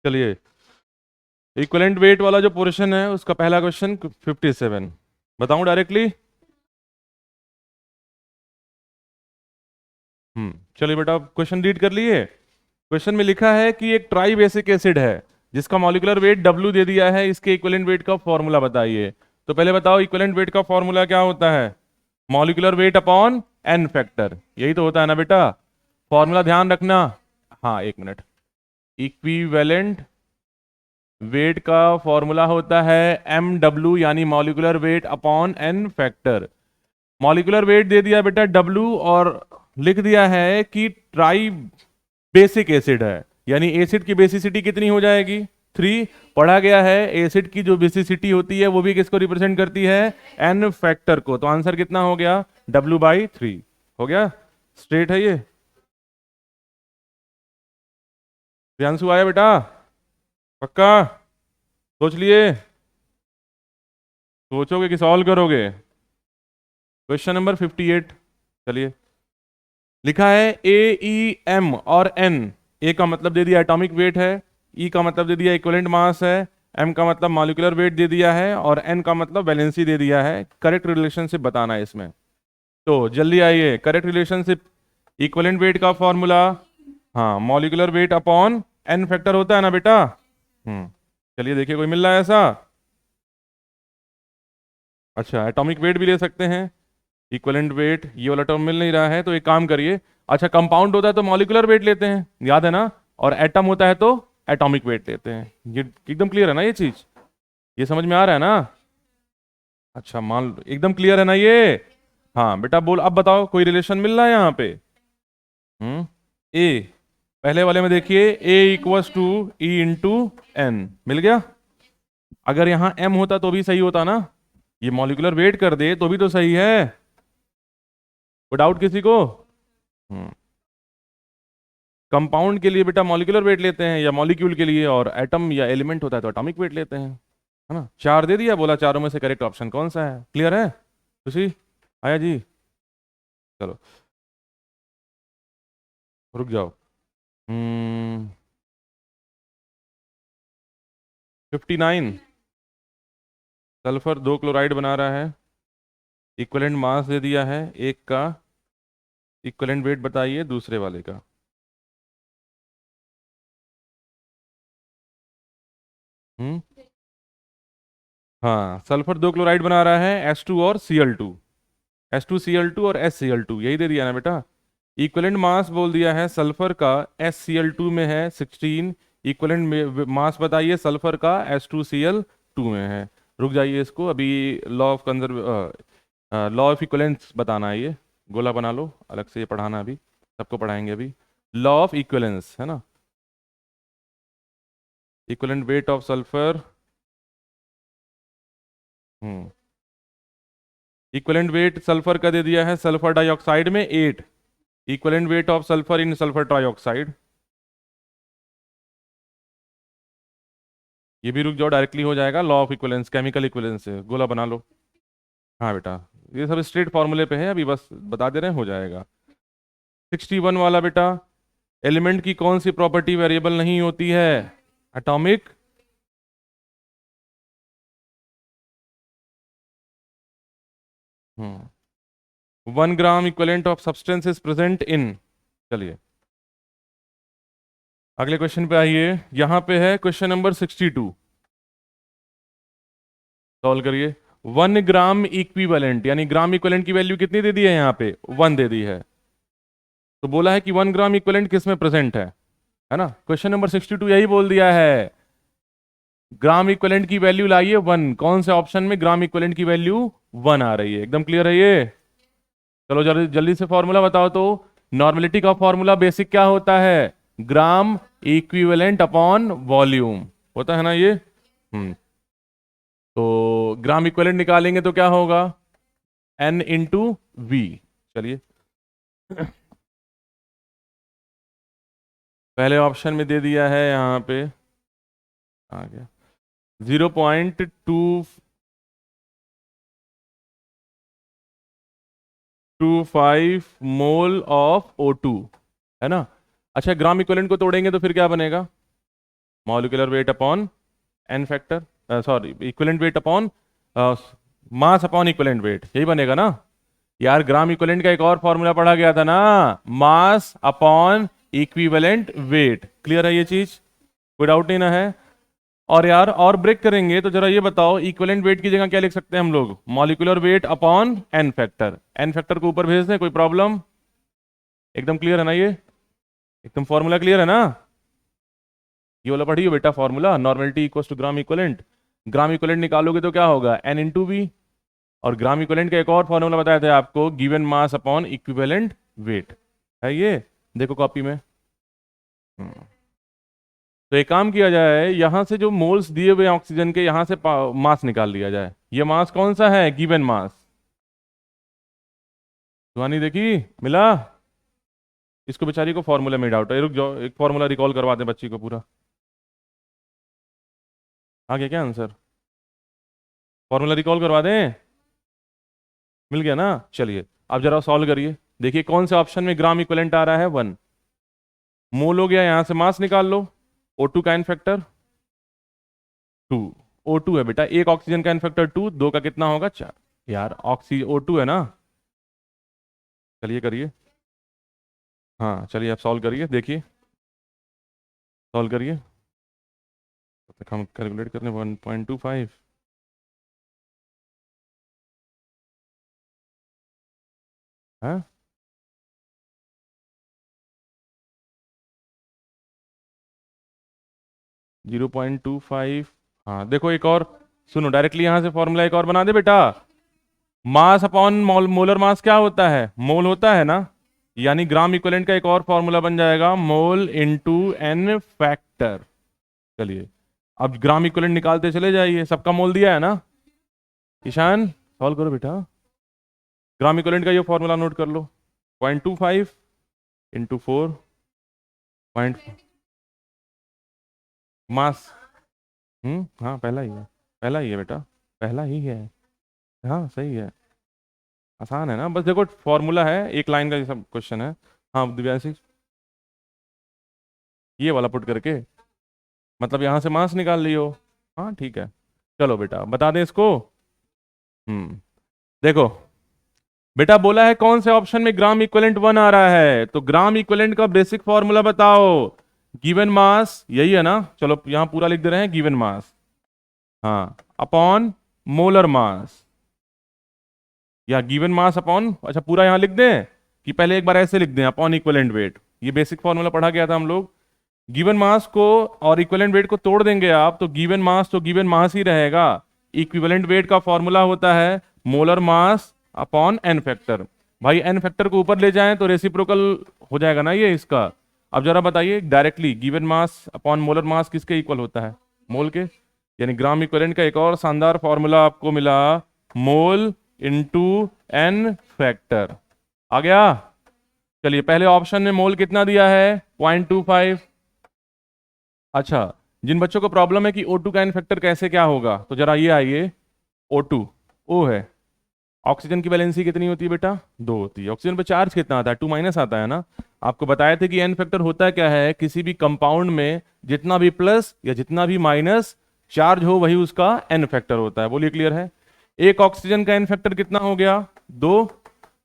चलिए, equivalent weight वाला जो पोर्शन है उसका पहला क्वेश्चन 57 बताऊं डायरेक्टली। चलिए बेटा, क्वेश्चन रीड कर लिए। क्वेश्चन में लिखा है कि एक ट्राई बेसिक एसिड है जिसका मॉलिक्यूलर वेट W दे दिया है, इसके इक्विवेलेंट वेट का फॉर्मूला बताइए। तो पहले बताओ, इक्विवेलेंट वेट का फॉर्मूला क्या होता है? Molecular weight upon N factor, यही तो होता है ना बेटा। फॉर्मूला ध्यान रखना। हाँ, एक मिनट। इक्विवेलेंट वेट का फॉर्मूला होता है MW, यानी molecular weight upon N factor. Molecular weight दे दिया बेटा W, और लिख दिया है कि ट्राई बेसिक एसिड है, यानी एसिड की बेसिसिटी कितनी हो जाएगी? 3। पढ़ा गया है एसिड की जो बेसिसिटी होती है वो भी किसको रिप्रेजेंट करती है? एन फैक्टर को। तो आंसर कितना हो गया? W/3 हो गया। स्ट्रेट है ये। प्रियांशु आया बेटा? पक्का? सोच लिए? सोचोगे कि सॉल्व करोगे? Question number 58। चलिए, लिखा है AEM और N। ए का मतलब दे दिया एटॉमिक वेट है, ई का मतलब दे दिया इक्विवेलेंट मास है, एम का मतलब मॉलिक्यूलर वेट दे दिया है, और एन का मतलब वैलेंसी दे दिया है। करेक्ट रिलेशनशिप बताना है इसमें। तो जल्दी आइए, करेक्ट रिलेशनशिप। इक्विवेलेंट वेट का फॉर्मूला, हाँ, molecular weight upon N factor होता है ना बेटा। चलिए देखिए, कोई मिल रहा है ऐसा? अच्छा, एटॉमिक वेट भी ले सकते हैं। इक्विवेलेंट वेट, ये वाला टर्म मिल नहीं रहा है तो एक काम करिए। अच्छा, कंपाउंड होता है तो मॉलिक्यूलर वेट लेते हैं, याद है ना। और एटम होता है तो एटॉमिक वेट लेते हैं। ये एकदम क्लियर है ना ये चीज? ये समझ में आ रहा है ना? अच्छा, मान लो एकदम क्लियर है ना ये। हाँ बेटा, बोल अब बताओ, कोई रिलेशन मिल रहा है यहाँ पे? हम्म ए, पहले वाले में देखिए, A = E/N मिल गया। अगर यहाँ M होता तो भी सही होता ना। ये मॉलिक्यूलर वेट कर दे तो भी तो सही है। कोई डाउट किसी को? हम्म कंपाउंड के लिए बेटा मॉलिक्यूलर वेट लेते हैं, या मॉलिक्यूल के लिए, और एटम या एलिमेंट होता है तो एटॉमिक वेट लेते हैं, है ना। 4 दे दिया, बोला चारों में से करेक्ट ऑप्शन कौन सा है? क्लियर है? खुशी आया जी? चलो, रुक जाओ। 59। सल्फर 2 क्लोराइड बना रहा है, इक्विवेलेंट मास दे दिया है एक का, इक्विवेलेंट वेट बताइए दूसरे वाले का। हम्म हाँ, सल्फर 2 क्लोराइड बना रहा है, H2 और Cl2। H2Cl2 और HCl2, यही दे दिया ना बेटा। इक्विवेलेंट मास बोल दिया है सल्फर का, HCl2 में है 16। इक्विवेलेंट मास बताइए सल्फर का, H2Cl2 में है। रुक जाइए, इसको अभी लॉ ऑफ इक्विवेलेंस बताना है ये। गोला बना लो अलग से, ये पढ़ाना अभी, सबको पढ़ाएंगे अभी। लॉ ऑफ इक्विवेलेंस है ना। Equivalent weight of sulphur. Hmm equivalent weight sulphur का दे दिया है सल्फर डाइऑक्साइड में 8। Equivalent weight of sulphur in sulphur trioxide. ये भी रुक जाओ, डायरेक्टली हो जाएगा। Law of equivalence, chemical equivalence से गोला बना लो। हाँ बेटा, ये सब स्ट्रेट फॉर्मूले पे है, अभी बस बता दे रहे हैं, हो जाएगा। 61 वाला बेटा, एलिमेंट की कौन सी प्रॉपर्टी वेरिएबल नहीं होती है? Atomic. 1 gram equivalent of substance is present in. चलिए, अगले क्वेश्चन पे आइए। यहां पे है क्वेश्चन नंबर 62। सॉल्व करिए। 1 ग्राम इक्विवेलेंट, यानी ग्राम इक्विवेलेंट की वैल्यू कितनी दे दी है यहाँ पे? 1 दे दी है। तो बोला है कि 1 ग्राम इक्विवेलेंट किस में प्रेजेंट है ना। क्वेश्चन नंबर 62 यही बोल दिया है। ग्राम इक्विवेलेंट की वैल्यू लाइए 1। कौन से ऑप्शन में ग्राम इक्विवेलेंट की वैल्यू 1 आ रही है? एकदम क्लियर है ये। चलो जल्दी जल्दी से फॉर्मूला बताओ तो। नॉर्मेलिटी का फॉर्मूला बेसिक क्या होता है? ग्राम इक्विवेलेंट अपॉन वॉल्यूम होता है ना ये। तो ग्राम इक्विवेलेंट निकालेंगे तो क्या होगा? N/V। चलिए, पहले ऑप्शन में दे दिया है यहाँ पे, आ गया 0.225 मोल ऑफ O2, है ना। अच्छा, ग्राम इक्विवेलेंट को तोड़ेंगे तो फिर क्या बनेगा? Molecular weight upon N factor, sorry equivalent weight upon mass upon equivalent weight, यही बनेगा ना यार। ग्राम इक्विवेलेंट का एक और फॉर्मूला पढ़ा गया था ना, मास अपॉन इक्विवेलेंट वेट। क्लियर है ये चीज, कोई डाउट नहीं ना है। और यार और ब्रेक करेंगे तो जरा ये बताओ, इक्विवेलेंट वेट की जगह क्या लिख सकते हैं हम लोग? Molecular weight upon N factor. N factor को ऊपर भेज दें, कोई प्रॉब्लम? एकदम क्लियर है ना ये? एकदम फॉर्मूला क्लियर है ना? ये वाला पढ़िए बेटा formula, normality equals to gram equivalent. Gram equivalent निकालोगे तो क्या होगा? N into V. और ग्राम इक्विवेलेंट का एक और फॉर्मूला बताया था आपको, given mass upon equivalent wait, है ये, देखो कॉपी में। तो एक काम किया जाए, यहां से जो मोल्स दिए हुए ऑक्सीजन के, यहां से मास निकाल लिया जाए। ये मास कौन सा है? गिवन मास। सुहानी देखी, मिला? इसको बेचारी को फॉर्मूला में डाउट है, रुक जाओ एक फॉर्मूला रिकॉल करवा दें बच्ची को पूरा। आ गया क्या आंसर? फॉर्मूला रिकॉल करवा दें? मिल गया ना? चलिए अब जरा सॉल्व करिए। देखिए कौन से ऑप्शन में ग्राम इक्विवेलेंट आ रहा है? 1 मोल हो गया, यहां से मास निकाल लो। O2 का एन फैक्टर 2। O2 है बेटा, एक ऑक्सीजन का एन फैक्टर 2, दो का कितना होगा? 4। यार ऑक्सी O2 है ना। चलिए करिए, हाँ चलिए आप सॉल्व करिए, देखिए सॉल्व करिए। तब तक हम कैलकुलेट करने 1.25। हाँ 0.25। हाँ देखो एक और सुनो, डायरेक्टली यहां से फॉर्मूला एक और बना दे बेटा। मास अपॉन मोलर मास क्या होता है? मोल होता है ना। यानी ग्राम इक्विवेलेंट का एक और फॉर्मूला बन जाएगा, मोल इनटू एन फैक्टर। चलिए अब ग्राम इक्विवेलेंट निकालते चले जाइए, सबका मोल दिया है ना। ईशान सॉल्व करो बेटा। ग्राम इक्विवेलेंट का ये फॉर्मूला नोट कर लो, 0.25 इंटू 4 पॉइंट मास। हाँ पहला ही है, पहला ही है बेटा, पहला ही है। हाँ सही है, आसान है ना, बस देखो फॉर्मूला है, एक लाइन का ये सब क्वेश्चन है। हाँ दिव्यांशी, ये वाला पुट करके, मतलब यहाँ से मास निकाल लियो। हाँ ठीक है, चलो बेटा बता दें इसको। देखो बेटा, बोला है कौन से ऑप्शन में ग्राम इक्विवेलेंट 1 आ रहा है, तो ग्राम इक्विवेलेंट का बेसिक फॉर्मूला बताओ। गिवन मास, यही है ना, चलो यहां पूरा लिख दे रहे हैं, गिवन मास, हाँ अपॉन मोलर मास, या गिवन मास अपॉन, अच्छा पूरा यहां लिख दें कि पहले एक बार ऐसे लिख दें, अपॉन इक्विवेलेंट वेट। ये बेसिक फॉर्मूला पढ़ा गया था हम लोग। गिवन मास को और इक्विवेलेंट वेट को तोड़ देंगे आप, तो गिवन मास तो गिवन मास ही रहेगा। इक्विवेलेंट वेट का फॉर्मूला होता है molar mass upon N factor. भाई एन फैक्टर को ऊपर ले जाएं तो रेसिप्रोकल हो जाएगा ना ये इसका। अब जरा बताइए directly, given mass upon molar mass किसके इक्वल होता है? मोल के। यानी ग्राम इक्विवेलेंट का एक और शानदार फॉर्मूला आपको मिला, मोल इंटू एन फैक्टर। आ गया? चलिए पहले ऑप्शन में मोल कितना दिया है? 0.25। अच्छा, जिन बच्चों को प्रॉब्लम है कि O2 का एन फैक्टर कैसे क्या होगा, तो जरा ये आइए। O2 O है, ऑक्सीजन की वैलेंसी कितनी होती है बेटा? 2 होती है। ऑक्सीजन पे चार्ज कितना आता है? 2 माइनस आता है ना। आपको बताया था कि एन फैक्टर होता क्या है, किसी भी कंपाउंड में जितना भी प्लस या जितना भी माइनस चार्ज हो वही उसका एन फैक्टर होता है। बोलिए क्लियर है? एक ऑक्सीजन का एन फैक्टर कितना हो गया? 2।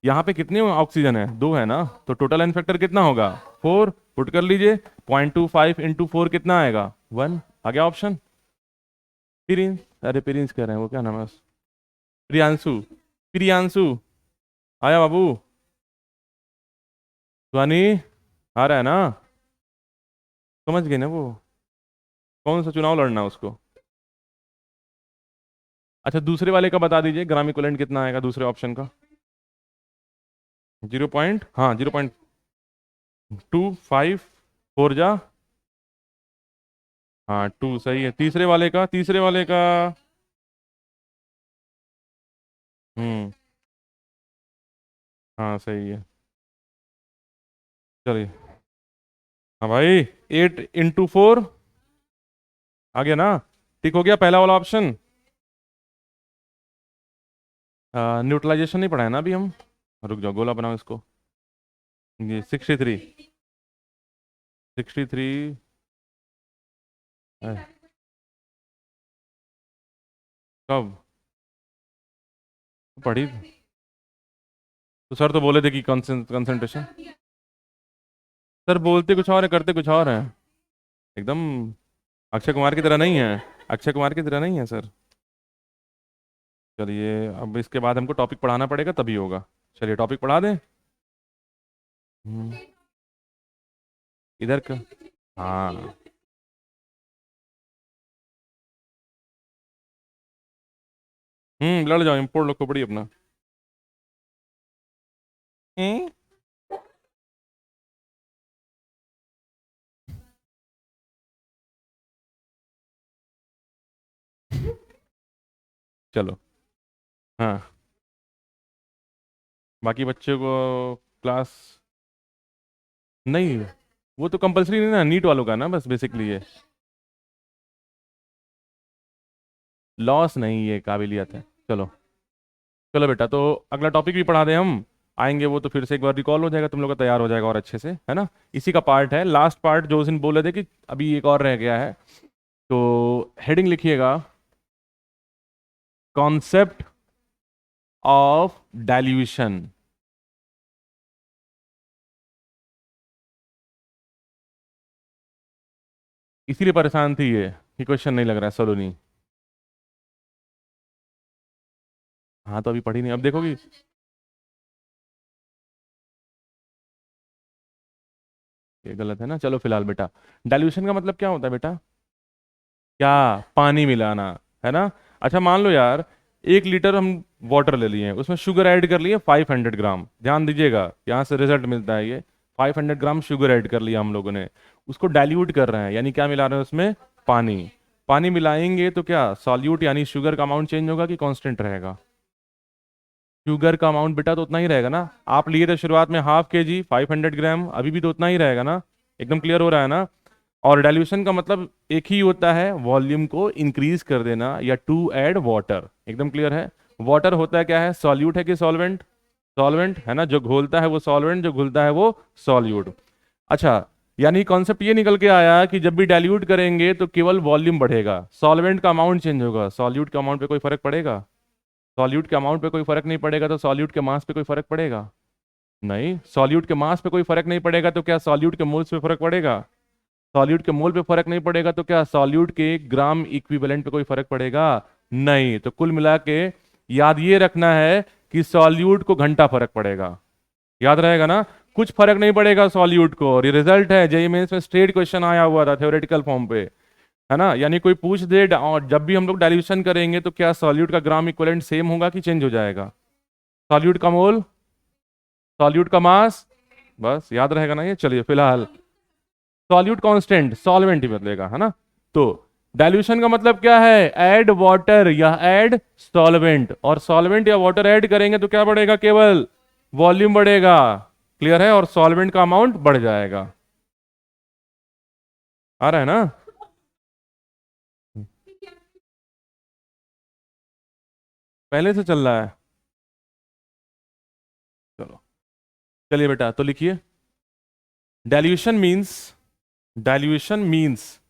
यहाँ पे कितने ऑक्सीजन है? 2 है ना, तो टोटल एन फैक्टर कितना होगा? 4। पुट कर लीजिए, 0.25 इंटू 4 कितना आएगा? 1। आ गया ऑप्शन। प्रिंस, अरे प्रिंस कह रहे हैं, वो क्या नाम है? प्रियांशु, प्रियांशु आया बाबू? सुहानी आ रहा है ना? समझ गए ना वो? कौन सा चुनाव लड़ना है उसको? अच्छा दूसरे वाले का बता दीजिए, ग्राम इक्विवेलेंट कितना आएगा दूसरे ऑप्शन का? 0 पॉइंट, हाँ 0.25 फोर जा, हाँ 2 सही है। तीसरे वाले का, तीसरे वाले का? हम्म, हाँ सही है। चलिए, हाँ भाई 8 इंटू 4 आ गया ना? ठीक हो गया पहला वाला ऑप्शन। न्यूट्रलाइजेशन नहीं पढ़ा है ना अभी हम? रुक जाओ, गोला बनाओ इसको। ये 63, 63 अरे, कब पढ़ी? तो सर तो बोले थे कि कंसंट्रेशन। सर बोलते कुछ और है, करते कुछ और है। एकदम अक्षय कुमार की तरह नहीं है। अक्षय कुमार की तरह नहीं है सर। चलिए, अब इसके बाद हमको टॉपिक पढ़ाना पड़ेगा तभी होगा। चलिए टॉपिक पढ़ा दें। हम्म, इधर का। हाँ। लड़ जाओ, इम्पोर्ट लो खोपड़ी अपना। हम्म, चलो। हाँ, बाकी बच्चे को क्लास। नहीं, वो तो कंपलसरी नहीं ना, नीट वालों का ना बस बेसिकली ये। लॉस नहीं, ये काबिलियत है। चलो। चलो बेटा, तो अगला टॉपिक भी पढ़ा दें हम। आएंगे वो तो फिर से एक बार रिकॉल हो जाएगा, तुम लोग का तैयार हो जाएगा और अच्छे से, है ना। इसी का पार्ट है, लास्ट पार्ट जो उस दिन बोले थे कि अभी एक और रह गया है। तो हेडिंग लिखिएगा, कॉन्सेप्ट ऑफ डाइल्यूशन। इसीलिए परेशान थी ये कि क्वेश्चन नहीं लग रहा है सलोनी। हाँ, तो अभी पढ़ी नहीं, अब देखोगी। ये गलत है ना। चलो फिलहाल बेटा, डाइल्यूशन का मतलब क्या होता है बेटा? क्या? पानी मिलाना, है ना। अच्छा मान लो यार, 1 लीटर हम वाटर ले लिए, उसमें शुगर ऐड कर लिए 500 ग्राम। ध्यान दीजिएगा, यहाँ से रिजल्ट मिलता है ये। 500 ग्राम शुगर ऐड कर लिया हम लोगों ने। उसको डाइल्यूट कर रहे हैं, यानी क्या मिला रहे हैं उसमें? पानी। पानी मिलाएंगे तो क्या सॉल्यूट यानी शुगर का अमाउंट चेंज होगा कि कांस्टेंट रहेगा? शुगर का अमाउंट बेटा तो उतना ही रहेगा ना। आप लिए थे शुरुआत में ½ kg 500 ग्राम, अभी भी तो उतना ही रहेगा ना। एकदम क्लियर हो रहा है ना। और डाइल्यूशन का मतलब एक ही होता है, वॉल्यूम को इंक्रीज कर देना या टू ऐड वाटर। एकदम क्लियर है। वाटर होता है क्या है, सॉल्यूट है कि सॉल्वेंट? सॉल्वेंट है ना, जो घोलता है वो सॉल्वेंट, जो घुलता है वो सॉल्यूट। अच्छा, यानी कॉन्सेप्ट ये निकल के आया कि जब भी डाइल्यूट करेंगे तो केवल वॉल्यूम बढ़ेगा, सॉल्वेंट का अमाउंट चेंज होगा, सॉल्यूट के अमाउंट पे कोई फर्क पड़ेगा? सॉल्यूट के अमाउंट पे कोई फर्क नहीं पड़ेगा, तो सॉल्यूट के मास पे कोई फर्क पड़ेगा? नहीं, सॉल्यूट के मास पे कोई फर्क नहीं पड़ेगा तो क्या सॉल्यूट के मोल्स पे फर्क पड़ेगा? सॉल्यूट के मोल पे फर्क नहीं पड़ेगा तो क्या सॉल्यूट के ग्राम इक्विवेलेंट पे कोई फर्क पड़ेगा? नहीं। तो कुल मिला के याद ये रखना है कि सॉल्यूट को घंटा फर्क पड़ेगा। याद रहेगा ना। कुछ फर्क नहीं पड़ेगा सॉल्यूट को। और ये रिजल्ट है, जेईई मेंस में स्ट्रेट क्वेश्चन आया हुआ था थ्योरेटिकल फॉर्म पे, है ना। यानी कोई पूछ दे और जब भी हम लोग डाइल्यूशन करेंगे तो क्या सॉल्यूट का ग्राम इक्विवेलेंट सेम होगा कि चेंज हो जाएगा? सॉल्यूट का मोल, सॉल्यूट का मास, बस याद रहेगा ना ये। चलिए फिलहाल, सॉल्यूट कांस्टेंट, सॉल्वेंट ही बदलेगा, है ना। तो डाइल्यूशन का मतलब क्या है? ऐड वाटर या ऐड सॉल्वेंट। और सॉल्वेंट या वाटर ऐड करेंगे तो क्या बढ़ेगा? केवल वॉल्यूम बढ़ेगा। क्लियर है। और सॉल्वेंट का अमाउंट बढ़ जाएगा। आ रहा है ना। पहले से चल रहा है। चलो। चलिए बेटा, तो लिखिए, dilution means, dilution means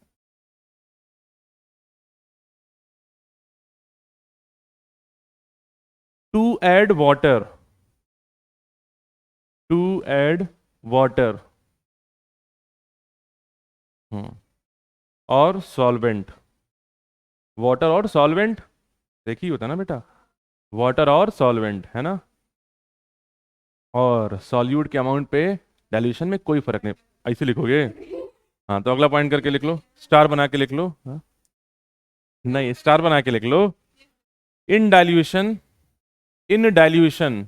to add water, to add water और सॉल्वेंट। वाटर और सॉल्वेंट, देखिए होता ना बेटा, वाटर और सॉल्वेंट, है ना। और सॉल्यूट के अमाउंट पे डाइल्यूशन में कोई फर्क नहीं। ऐसे लिखोगे? हाँ, तो अगला पॉइंट करके लिख लो, स्टार बना के लिख लो। हाँ? नहीं, स्टार बना के लिख लो। In dilution, in dilution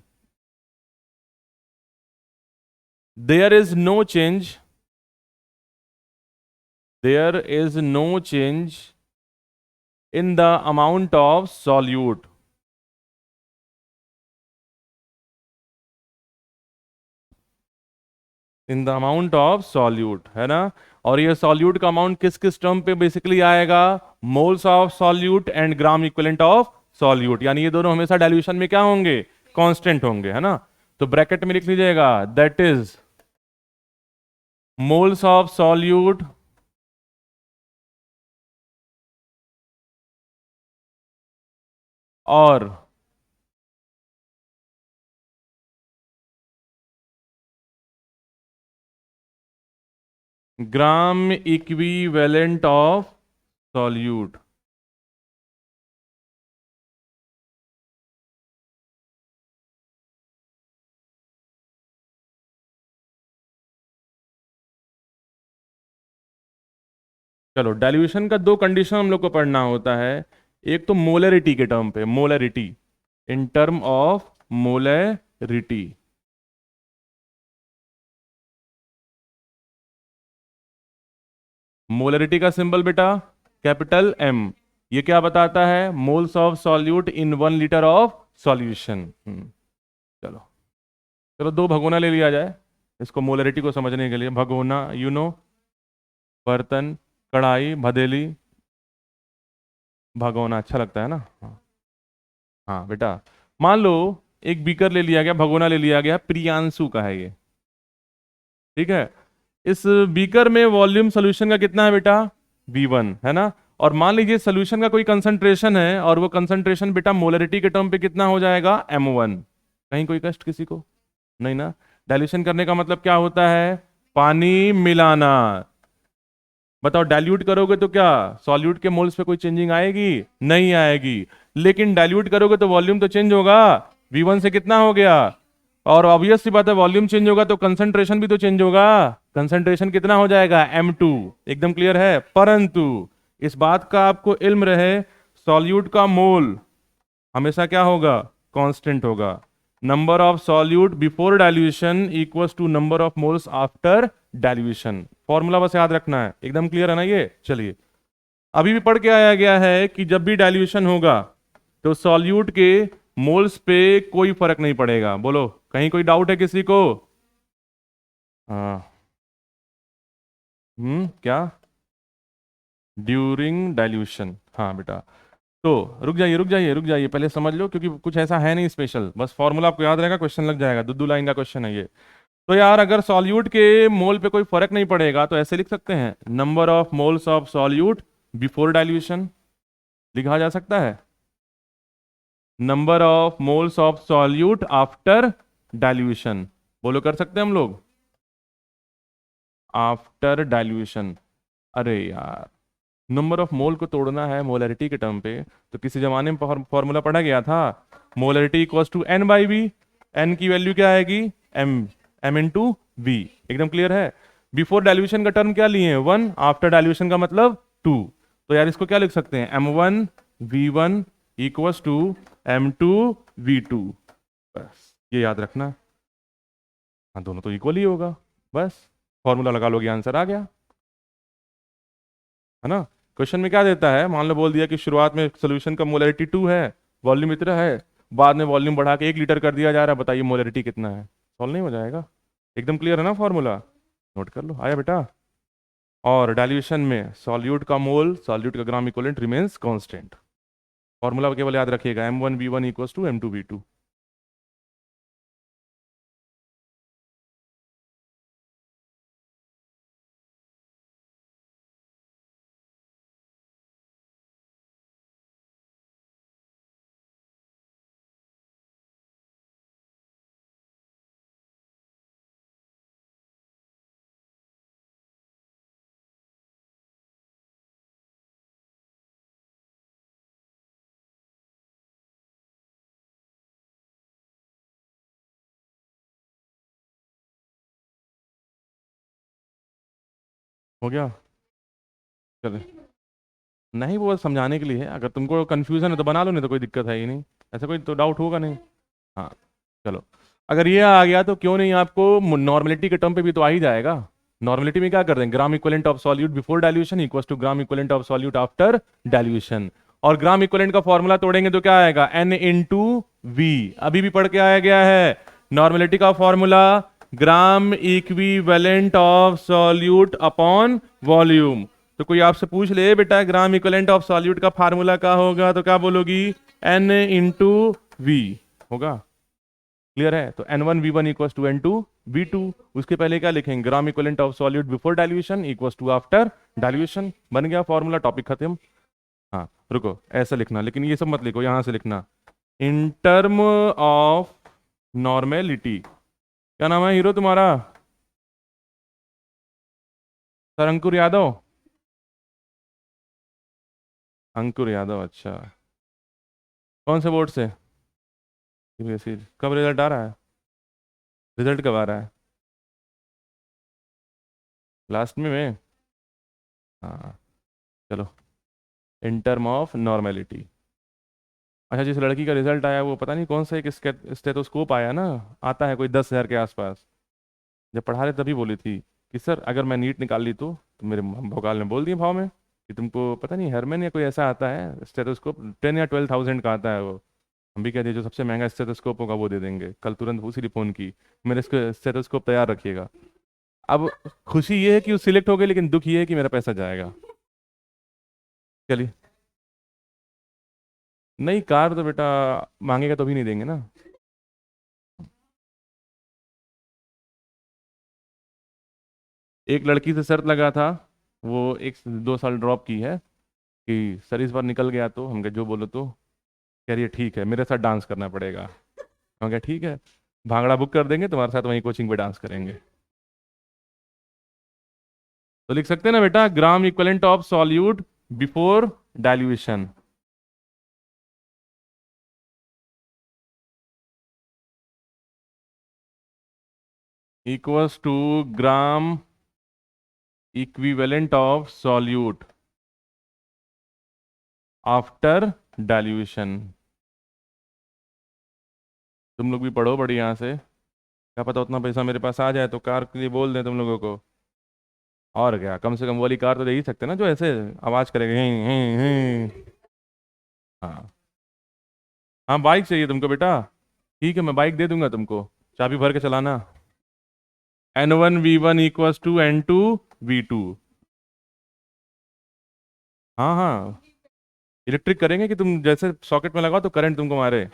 there is no change, there is no change in the amount of solute, in the amount of solute, है ना। और ये सॉल्यूट का अमाउंट किस किस टर्म पे बेसिकली आएगा? Moles of solute and gram equivalent of solute. यानी ये दोनों हमेशा डाइल्यूशन में क्या होंगे? कांस्टेंट होंगे, है ना। तो ब्रैकेट में लिख लीजिएगा, that is moles of solute और ग्राम इक्विवेलेंट ऑफ सॉल्यूट। चलो, डाइल्यूशन का दो कंडीशन हम लोग को पढ़ना होता है। एक तो मोलरिटी के टर्म पे, molarity, in term of molarity. Molarity का सिंबल बेटा कैपिटल एम। ये क्या बताता है? Moles of solute in 1 litre of solution. चलो, चलो दो भगोना ले लिया जाए इसको मोलरिटी को समझने के लिए। भगोना, बर्तन, कढ़ाई, भदेली, भगोना अच्छा लगता है ना। हाँ हाँ बेटा, मान लो एक बीकर ले लिया गया, भगोना ले लिया गया, प्रियांशु का है ये, ठीक है। इस बीकर में वॉल्यूम सोल्यूशन का कितना है बेटा? V1 है ना। और मान लीजिए सोल्यूशन का कोई कंसंट्रेशन है, और वो कंसंट्रेशन बेटा मोलरिटी के टर्म पे कितना हो जाएगा? M1। कहीं कोई कष्ट किसी को? नहीं ना। डाइल्यूशन करने का मतलब क्या होता है? पानी मिलाना। बताओ, डाइल्यूट करोगे तो क्या सॉल्यूट के मोल्स पे कोई चेंजिंग आएगी? नहीं आएगी। लेकिन डाइल्यूट करोगे तो वॉल्यूम तो चेंज होगा। V1 से कितना हो गया? और ऑब्वियस सी बात है, वॉल्यूम चेंज होगा तो कंसंट्रेशन भी तो चेंज होगा। कंसंट्रेशन कितना हो जाएगा? M2। एकदम क्लियर है। परंतु इस बात का आपको इल्म रहे, सॉल्यूट का मोल हमेशा क्या होगा? कांस्टेंट होगा। Number of solute before dilution equals to number of moles after dilution. Formula बस याद रखना है। एकदम क्लियर है ना ये? चलिए, अभी भी पढ़ के आया गया है कि जब भी डाइल्यूशन होगा तो सॉल्यूट के मोल्स पे कोई फर्क नहीं पड़ेगा। बोलो, कहीं कोई डाउट है किसी को? हाँ। क्या? ड्यूरिंग डाइल्यूशन, हाँ बेटा। तो रुक जाइए रुक जाइए रुक जाइए, पहले समझ लो, क्योंकि कुछ ऐसा है नहीं स्पेशल, बस फॉर्मूला आपको याद रहेगा, क्वेश्चन लग जाएगा। दो लाइन का क्वेश्चन है ये। तो यार, अगर सॉल्यूट के मोल पे कोई फर्क नहीं पड़ेगा तो ऐसे लिख सकते हैं, number of moles of solute before dilution. लिखा जा सकता है number of moles of solute after dilution. बोलो, कर सकते हैं हम लोग? After dilution. अरे यार, नंबर ऑफ मोल को तोड़ना है मोलरिटी के टर्म पे, तो किसी जमाने में फॉर्मूला पढ़ा गया था, molarity equals to N by V. N की वैल्यू क्या आएगी? M. M into V. एकदम क्लियर है। बिफोर डाइल्यूशन का टर्म क्या लिए हैं? 1। आफ्टर डाइल्यूशन का मतलब 2। तो यार इसको क्या लिख सकते हैं? M1 V1 equals to M2 V2। बस ये याद रखना। हाँ, दोनों तो इक्वल ही होगा। बस फॉर्मूला लगा लोगे, आंसर आ गया, है ना। क्वेश्चन में क्या देता है? मान लो बोल दिया कि शुरुआत में सोल्यूशन का मोलरिटी 2 है, वॉल्यूम इतना है, बाद में वॉल्यूम बढ़ा के 1 लीटर कर दिया जा रहा है, बताइए मोलरिटी कितना है? सॉल्व नहीं हो जाएगा। एकदम क्लियर है ना फॉर्मूला? नोट कर लो, आया बेटा। और डाइल्यूशन में सॉल्यूट का मोल, सॉल्यूट का gram equivalent remains constant. Formula केवल याद रखिएगा, M1 V1 equals to M2 V2। हो गया? चले, नहीं वो समझाने के लिए है, अगर तुमको कंफ्यूजन है तो बना लो, नहीं तो कोई दिक्कत है ही नहीं, ऐसा कोई तो डाउट होगा नहीं। हाँ चलो, अगर ये आ गया तो क्यों नहीं, आपको नॉर्मेलिटी के टर्म पे भी तो आ ही जाएगा। नॉर्मेलिटी में क्या कर दें? Gram equivalent of solute before dilution equals to gram equivalent of solute after dilution. और ग्राम इक्विवेलेंट का फॉर्मूला तोड़ेंगे तो क्या आएगा? N into V. अभी भी पढ़ के आया गया है नॉर्मेलिटी का formula, gram equivalent of solute upon volume. तो कोई आपसे पूछ ले बेटा ग्राम इक्विवेलेंट ऑफ सॉल्यूट का फार्मूला क्या होगा, तो क्या बोलोगी? N इंटू वी होगा। क्लियर है? तो N1 V1 equals to N2 V2। उसके पहले क्या लिखेंगे? Gram equivalent of solute before dilution equals to after dilution. बन गया फॉर्मूला, टॉपिक खत्म। हाँ रुको, ऐसा लिखना, लेकिन ये सब मत लिखो, यहां से लिखना, इन टर्म ऑफ नॉर्मेलिटी, क्या नाम है हीरो तुम्हारा? सर अंकुर यादव? अंकुर यादव, अच्छा। कौन से बोर्ड से? सीबीएसई। कब रिजल्ट आ रहा है? रिजल्ट कब आ रहा है? लास्ट में? हाँ, चलो। In term of normality. अच्छा, जिस लड़की का रिजल्ट आया वो पता नहीं कौन सा एक स्टेथोस्कोप आया ना, आता है कोई 10,000 के आसपास। जब पढ़ा रहे तभी बोली थी कि सर अगर मैं नीट निकाल ली तो मेरे भोकाल ने बोल दिए भाव में कि तुमको पता नहीं हरमन या कोई ऐसा आता है स्टेथोस्कोप, 10 या 12,000 का आता है वो। हम भी कह दिए जो सबसे महंगा स्टेथोस्कोप होगा वो दे देंगे। कल तुरंत उसी लिए फ़ोन की, मेरे इसको स्टेथोस्कोप तैयार रखिएगा। अब खुशी ये है कि वो सिलेक्ट हो गए, लेकिन दुख ये है कि मेरा पैसा जाएगा। चलिए। नहीं, कार तो बेटा मांगेगा तो भी नहीं देंगे ना। एक लड़की से शर्त लगा था, वो 1 2 साल ड्रॉप की है कि सर इस बार निकल गया तो हम कहे जो बोलो तो। कह रही है ठीक है, मेरे साथ डांस करना पड़ेगा। हम कहा ठीक है, भांगड़ा बुक कर देंगे, तुम्हारे साथ वहीं कोचिंग पे डांस करेंगे। तो लिख सकते हैं ना बेटा, gram equivalent of solute before dilution. Equals to gram equivalent of solute after dilution. तुम लोग भी पढ़ो बड़ी यहाँ से, क्या पता उतना पैसा मेरे पास आ जाए तो कार के लिए बोल दें तुम लोगों को। और क्या, कम से कम वो वाली कार तो दे ही सकते ना जो ऐसे आवाज करेगा, ही। हाँ। हाँ, बाइक चाहिए तुमको बेटा? ठीक है, मैं बाइक दे दूंगा तुमको, चाबी भर के चलाना। N1 V1 = N2 V2। हाँ हाँ, इलेक्ट्रिक करेंगे कि तुम जैसे सॉकेट में लगाओ तो करंट तुमको मारे।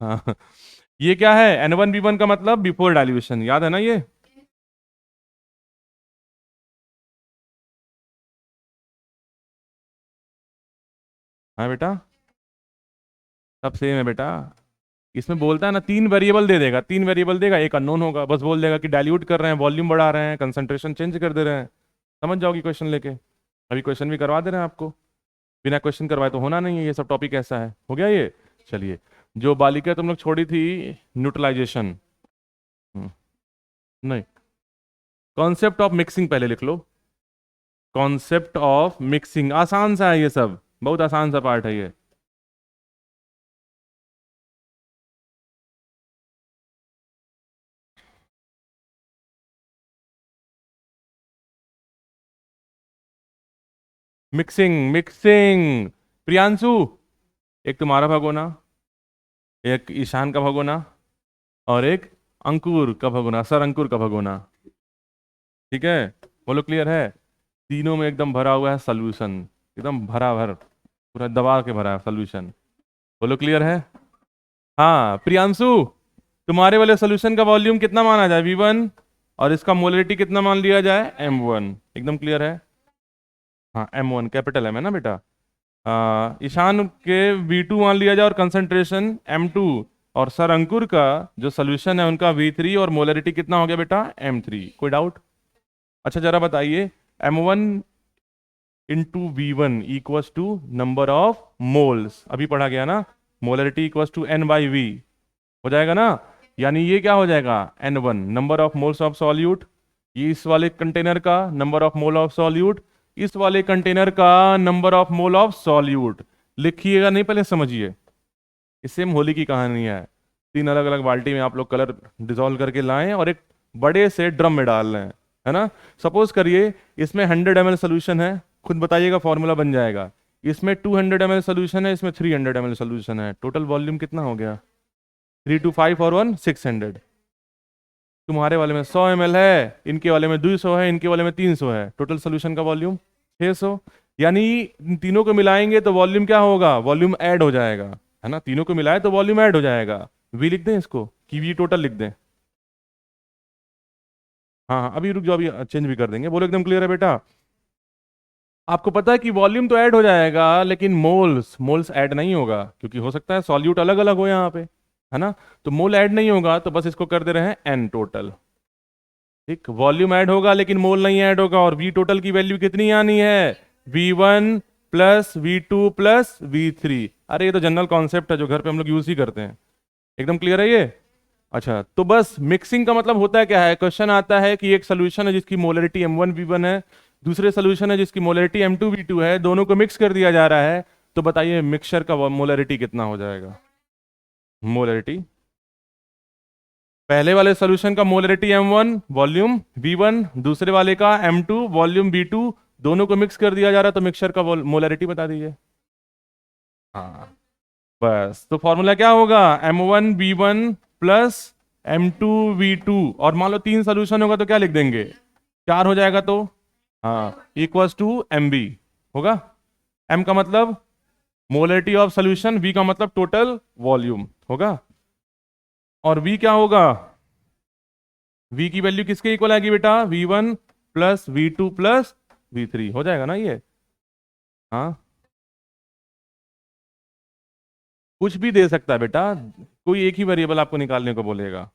हाँ। ये क्या है? N1 V1 का मतलब बिफोर डाइल्यूशन, याद है ना ये? हाँ बेटा, सब सेम है बेटा। इसमें बोलता है ना, 3 वेरिएबल दे देगा, 3 वेरिएबल देगा, एक अननोन होगा, बस बोल देगा कि डाइल्यूट कर रहे हैं, वॉल्यूम बढ़ा रहे हैं, कंसंट्रेशन चेंज कर दे रहे हैं। समझ जाओगी क्वेश्चन लेके। अभी क्वेश्चन भी करवा दे रहे हैं आपको, बिना क्वेश्चन करवाए तो होना नहीं है, ये सब टॉपिक ऐसा है। हो गया ये? चलिए। जो बालिका तुम लोग छोड़ी थी, न्यूट्रलाइजेशन। नहीं, कॉन्सेप्ट ऑफ मिक्सिंग पहले लिख लो। कॉन्सेप्ट ऑफ मिक्सिंग आसान सा है, ये सब बहुत आसान सा पार्ट है ये। Mixing mixing. प्रियांशु, एक तुम्हारा भगोना, एक ईशान का भगोना, और एक अंकुर का भगोना, सर अंकुर का भगोना। ठीक है? बोलो क्लियर है? तीनों में एकदम भरा हुआ है सोल्यूशन, एकदम भरा भर, पूरा दबा के भरा है सोल्यूशन। बोलो क्लियर है? हाँ प्रियांशु, तुम्हारे वाले सोल्यूशन का वॉल्यूम कितना माना जाए? V1, और इसका मोलरिटी कितना मान लिया जाए? M1। एकदम क्लियर है? हाँ, M1 कैपिटल M है ना बेटा। ईशान के V2 मान लिया जाए और कंसंट्रेशन M2। और सर अंकुर का जो सोल्यूशन है उनका V3 और मोलरिटी कितना हो गया बेटा? M3। कोई डाउट? अच्छा जरा बताइए, M1 × V1 = number of moles, अभी पढ़ा गया ना? मोलरिटी = N/V, हो जाएगा ना? यानी ये क्या हो जाएगा? N1 number of moles of solute, ये इस वाले कंटेनर का number of mole of solute, इस वाले कंटेनर का number of mole of solute. लिखिएगा नहीं, पहले समझिए। इससे होली की कहानी है। 3 अलग अलग बाल्टी में आप लोग कलर डिजोल्व करके लाएं और एक बड़े से ड्रम में डाल रहे हैं, है ना? सपोज करिए इसमें 100 ml सोल्यूशन है, खुद बताइएगा, फॉर्मूला बन जाएगा। इसमें 200 ml सोल्यूशन है, इसमें 300 ml सोल्यूशन है, टोटल वॉल्यूम कितना हो गया? 3 2 5 और 1 600। तुम्हारे वाले में 100 ml है, इनके वाले में 200 है, इनके वाले में 300 है, टोटल सोल्यूशन का वॉल्यूम 600। यानी इन तीनों को मिलाएंगे तो वॉल्यूम क्या होगा? वॉल्यूम ऐड हो जाएगा, है ना? तीनों को मिलाए तो वॉल्यूम ऐड हो जाएगा। वी लिख दें इसको कि वी टोटल लिख दें? हाँ हाँ, अभी रुक जाओ, अभी चेंज भी कर देंगे। बोलो एकदम क्लियर है बेटा? आपको पता है कि वॉल्यूम तो ऐड हो जाएगा लेकिन मोल्स मोल्स ऐड नहीं होगा, क्योंकि हो सकता है सॉल्यूट अलग अलग हो यहाँ पे, है ना। तो मोल ऐड नहीं होगा, तो बस इसको कर दे रहे हैं एन टोटल। ठीक, वॉल्यूम ऐड होगा लेकिन मोल नहीं ऐड होगा, और वी टोटल की वैल्यू कितनी आनी है, V1 plus V2 plus V3। अरे ये तो जनरल कॉन्सेप्ट है जो घर पे हम लोग यूज ही करते हैं, एकदम क्लियर है ये। अच्छा, तो बस मिक्सिंग का मतलब होता है क्या है, क्वेश्चन आता है कि एक सोल्यूशन है जिसकी मोलरिटी M1V1 है, दूसरे सोल्यूशन है जिसकी मोलरिटी M2V2 है, दोनों को मिक्स कर दिया जा रहा है, तो बताइए मिक्सचर का मोलरिटी कितना हो जाएगा। मोलरिटी पहले वाले सॉल्यूशन का मोलरिटी M1 वॉल्यूम V1, दूसरे वाले का M2 वॉल्यूम V2, दोनों को मिक्स कर दिया जा रहा है, तो मिक्सचर का मोलरिटी बता दीजिए। हाँ, बस तो फॉर्मूला क्या होगा, M1V1 प्लस M2V2, और मान लो 3 सॉल्यूशन होगा तो क्या लिख देंगे, 4 हो जाएगा, तो हाँ इक्वल्स टू MB होगा। M का मतलब मोलरिटी ऑफ सॉल्यूशन, V का मतलब टोटल वॉल्यूम होगा, और V क्या होगा, V की वैल्यू किसके इक्वल आएगी बेटा, V1 plus V2 plus V3, हो जाएगा ना ये। हाँ, कुछ भी दे सकता है बेटा, कोई एक ही वेरिएबल आपको निकालने को बोलेगा।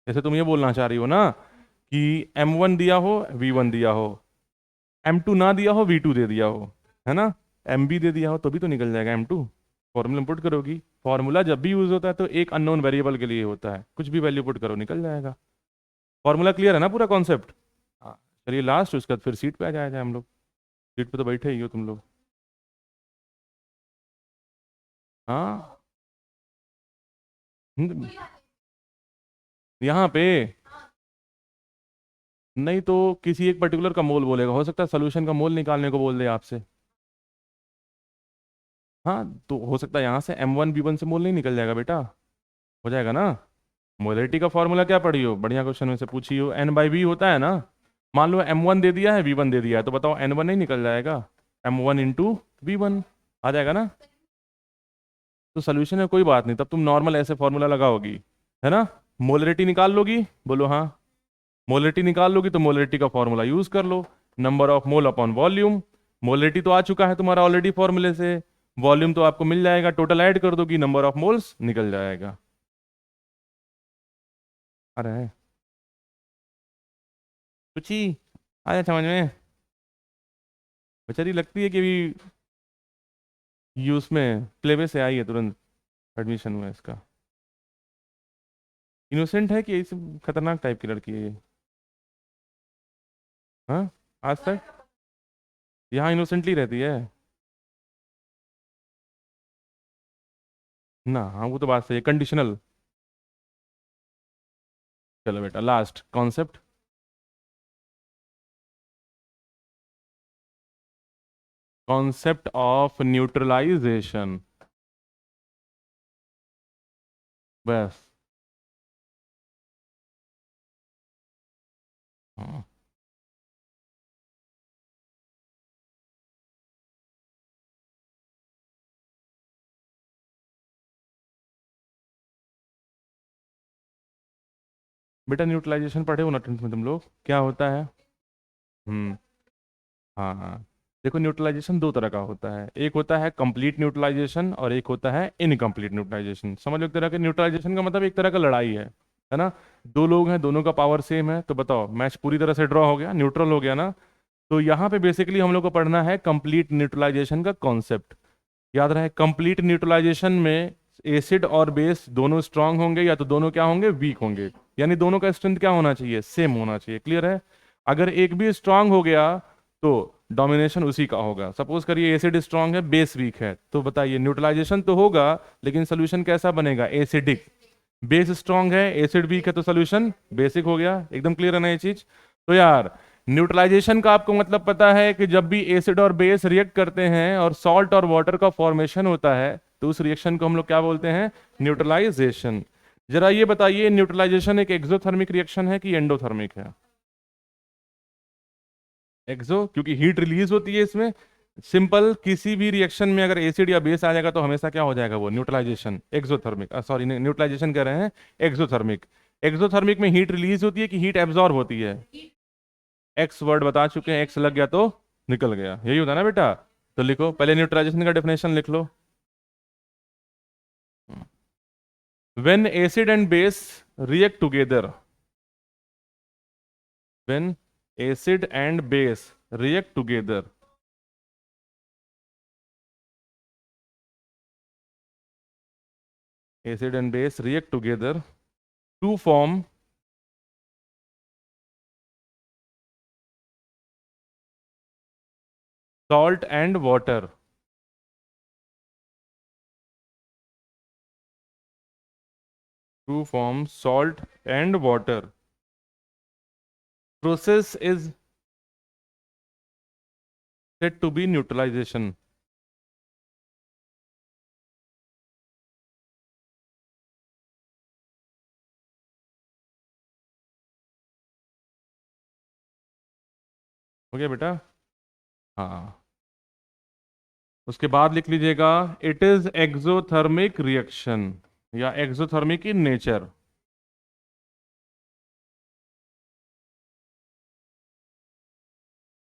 जैसे तुम ये बोलना चाह रही हो ना कि M1 दिया हो, V1 दिया हो, M2 ना दिया हो, V2 दे दिया हो, है ना, MB दे दिया हो, तो भी तो निकल जाएगा M2। फॉर्मूला पुट करोगी, फॉर्मूला जब भी यूज होता है तो एक अननोन वेरिएबल के लिए होता है, कुछ भी वैल्यू पुट करो निकल जाएगा। फॉर्मूला क्लियर है ना पूरा कॉन्सेप्ट। हाँ, चलिए लास्ट, उसके बाद फिर सीट पे आ जाए हम लोग, सीट पे तो बैठे ही हो तुम लोग। हाँ, यहाँ पे नहीं तो किसी एक पर्टिकुलर का मोल बोलेगा, हो सकता है सोल्यूशन का मोल निकालने को बोल दे आपसे। हाँ, तो हो सकता है यहाँ से M1V1 से मोल नहीं निकल जाएगा बेटा, हो जाएगा ना। मोलरिटी का फॉर्मूला क्या पढ़ी हो, बढ़िया क्वेश्चन में से पूछी हो, N/V होता है ना। मान लो M1 दे दिया है, V1 दे दिया है, तो बताओ N1 नहीं निकल जाएगा, M1 इंटू V1 आ जाएगा ना। तो सोल्यूशन है, कोई बात नहीं, तब तुम नॉर्मल ऐसे फॉर्मूला लगाओगी, है ना। मोलरिटी निकाल लोगी, बोलो हाँ। मोलरिटी निकाल लोगी तो मोलरिटी का फॉर्मूला यूज कर लो, number of mole upon volume. Molarity तो आ चुका है तुम्हारा ऑलरेडी फॉर्मूले से, वॉल्यूम तो आपको मिल जाएगा, टोटल ऐड कर दोगी, नंबर ऑफ मोल्स निकल जाएगा। अरे कुछ ही आया समझ में, बेचारी लगती है कि अभी यूज में प्लेबे से आई है, तुरंत एडमिशन हुआ है इसका। इनोसेंट है कि इस खतरनाक टाइप की लड़की है ये। हाँ, आज तक यहाँ इनोसेंटली रहती है ना। हाँ वो तो बात सही है, कंडीशनल। चलो बेटा last concept, concept of neutralization. बस हाँ। बेटा न्यूट्रलाइजेशन पढ़े हो ना 10th में तुम लोग, क्या होता है। हम्म, हाँ हाँ। देखो न्यूट्रलाइजेशन दो तरह का होता है, एक होता है कंप्लीट न्यूट्रलाइजेशन और एक होता है इनकम्प्लीट न्यूट्रलाइजेशन। समझ लो, एक तरह के न्यूट्रलाइजेशन का मतलब एक तरह का लड़ाई है ना। दो लोग हैं, दोनों का पावर सेम है, तो बताओ मैच पूरी तरह से ड्रॉ हो गया, न्यूट्रल हो गया ना। तो यहाँ पे बेसिकली हम लोग को पढ़ना है कंप्लीट न्यूट्रलाइजेशन का कॉन्सेप्ट। याद रहे, कंप्लीट न्यूट्रलाइजेशन में एसिड और बेस दोनों स्ट्रांग होंगे या तो दोनों क्या होंगे, वीक होंगे, यानी दोनों का स्ट्रेंथ क्या होना चाहिए, सेम होना चाहिए। क्लियर है। अगर एक भी स्ट्रांग हो गया तो डोमिनेशन उसी का होगा। सपोज करिए एसिड स्ट्रांग है, बेस वीक है, तो बताइए न्यूट्रलाइजेशन तो होगा लेकिन सोल्यूशन कैसा बनेगा, एसिडिक। बेस स्ट्रांग है, एसिड वीक है, तो सोल्यूशन बेसिक हो गया। एकदम क्लियर है ना ये चीज। तो यार न्यूट्रलाइजेशन का आपको मतलब पता है कि जब भी एसिड और बेस रिएक्ट करते हैं और सॉल्ट और वाटर का फॉर्मेशन होता है, तो उस रिएक्शन को हम लोग क्या बोलते हैं, न्यूट्रलाइजेशन। जरा ये बताइए न्यूट्रलाइजेशन एक एक्सोथर्मिक रिएक्शन है कि एंडोथर्मिक है। एक्सो, क्योंकि हीट रिलीज होती है इसमें। सिंपल, किसी भी रिएक्शन में अगर एसिड या बेस आ जाएगा तो हमेशा क्या हो जाएगा, वो न्यूट्रलाइजेशन। एक्सोथर्मिक, सॉरी न्यूट्रलाइजेशन कह रहे हैं, एक्सोथर्मिक। एक्सोथर्मिक में हीट रिलीज होती है कि हीट एब्जॉर्ब होती है। एक्स वर्ड बता चुके हैं, एक्स लग गया तो निकल गया, यही होता है ना बेटा। तो लिखो पहले न्यूट्रलाइजेशन का डेफिनेशन लिख लो। When acid and base react together, when acid and base react together, acid and base react together to form salt and water, to form salt and water. Process is said to be neutralization. हो गया बेटा? हाँ, उसके बाद लिख लीजिएगा it is exothermic reaction या exothermic in nature.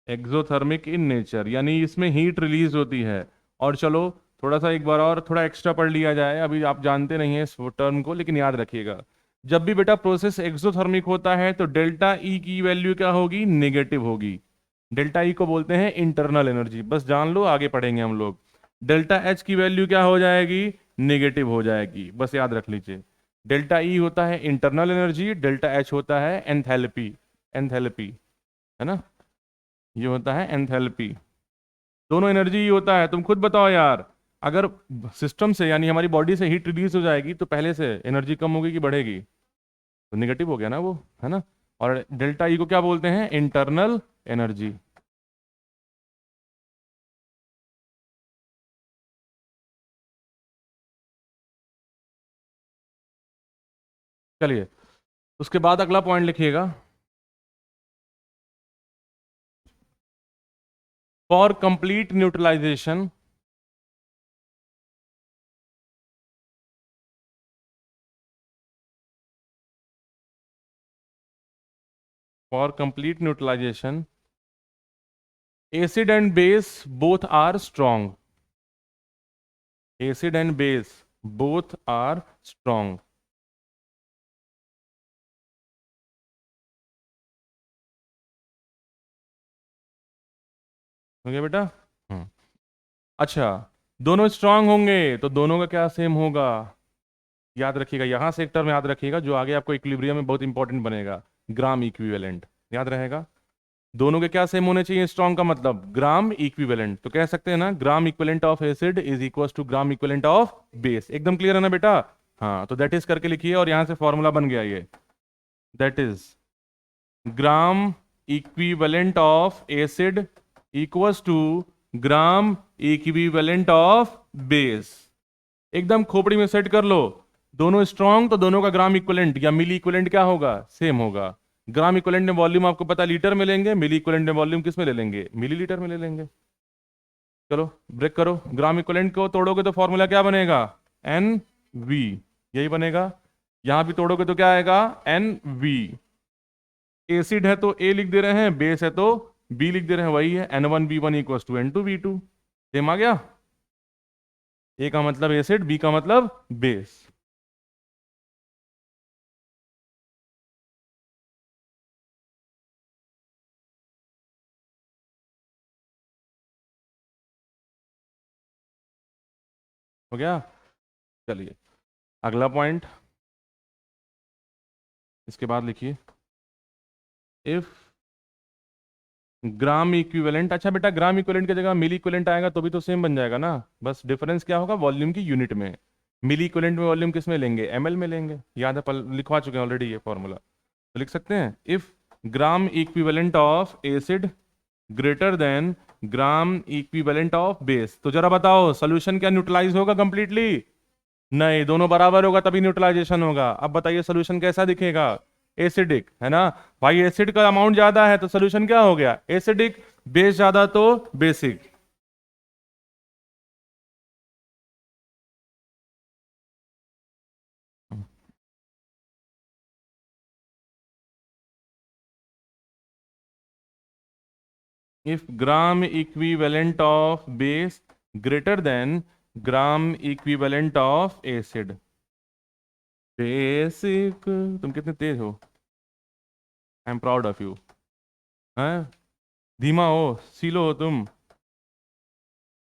Exothermic in nature यानी इसमें हीट रिलीज होती है। और चलो थोड़ा सा एक बार और थोड़ा एक्स्ट्रा पढ़ लिया जाए, अभी आप जानते नहीं हैं इस टर्म को, लेकिन याद रखिएगा जब भी बेटा प्रोसेस एक्सोथर्मिक होता है तो डेल्टा ई की वैल्यू क्या होगी? नेगेटिव होगी। डेल्टा ई को बोलते हैं इंटरनल एनर्जी, बस जान लो, आगे पढ़ेंगे हम लोग। डेल्टा एच की वैल्यू क्या हो जाएगी? नेगेटिव हो जाएगी, बस याद रख लीजिए। डेल्टा ई होता है इंटरनल एनर्जी, डेल्टा एच होता है एंथैल्पी। एंथैल्पी है ना, ये होता है एंथैल्पी। दोनों एनर्जी ही होता है। तुम खुद बताओ यार, अगर सिस्टम से यानी हमारी बॉडी से हीट रिलीज हो जाएगी तो पहले से एनर्जी कम होगी कि बढ़ेगी? तो निगेटिव हो गया ना वो, है ना। और डेल्टा ई को क्या बोलते हैं? Internal energy. चलिए उसके बाद अगला पॉइंट लिखिएगा, for complete neutralization, for complete neutralization acid and base both are strong, acid and base both are strong. हो गया बेटा? हम्म। अच्छा, दोनों स्ट्रांग होंगे तो दोनों का क्या सेम होगा? याद रखिएगा, यहां से एक टर्म याद रखिएगा जो आगे आपको इक्विलिब्रियम में बहुत इंपॉर्टेंट बनेगा, ग्राम इक्विवेलेंट। याद रहेगा, दोनों के क्या सेम होने चाहिए? स्ट्रांग का मतलब ग्राम इक्विवेलेंट। तो कह सकते हैं ना, gram equivalent of acid is equal to gram equivalent of base. एकदम क्लियर है ना बेटा? हाँ, तो दैट इज करके लिखिए और यहां से फॉर्मूला बन गया ये, that is gram equivalent of acid equals to gram equivalent of base. एकदम खोपड़ी में सेट कर लो। दोनों स्ट्रांग तो दोनों का ग्राम इक्विवेलेंट या मिली इक्विवेलेंट क्या होगा? सेम होगा। ग्राम इक्विवेलेंट में वॉल्यूम आपको पता लीटर में लेंगे, मिली इक्विवेलेंट में वॉल्यूम किस में ले लेंगे? मिलीलीटर में ले लेंगे। चलो ब्रेक करो, ग्राम इक्विवेलेंट को तोड़ोगे तो फॉर्मूला क्या बनेगा? एन वी, यही बनेगा। यहां भी तोड़ोगे तो क्या आएगा? N V. एसिड है तो ए लिख दे रहे हैं, बेस है तो बी लिख दे रहे हैं, वही है N1 B1 equal to N2 B2। Same आ गया। ए का मतलब एसिड, बी का मतलब बेस। हो गया? चलिए अगला पॉइंट, इसके बाद लिखिए इफ ग्राम इक्विवेलेंट। अच्छा बेटा, ग्राम इक्विवेलेंट की जगह मिली इक्विवेलेंट आएगा तो भी तो सेम बन जाएगा ना, बस डिफरेंस क्या होगा? वॉल्यूम की यूनिट में। मिली इक्विवेलेंट में वॉल्यूम किस में लेंगे? ml में लेंगे। याद है, लिखवा चुके हैं ऑलरेडी ये फॉर्मूला, तो लिख सकते हैं if gram equivalent of acid greater than gram equivalent of base. तो जरा बताओ सोल्यूशन क्या न्यूट्रलाइज होगा कंप्लीटली? नहीं, दोनों बराबर होगा तभी न्यूट्रलाइजेशन होगा। अब बताइए सोल्यूशन कैसा दिखेगा? एसिडिक, है ना। भाई एसिड का अमाउंट ज्यादा है तो सोल्यूशन क्या हो गया? एसिडिक। बेस ज्यादा तो basic. if gram equivalent of base greater than gram equivalent of acid. Basic, तुम कितने तेज हो, I am proud of you. हैं, धीमा हो, सीलो हो तुम।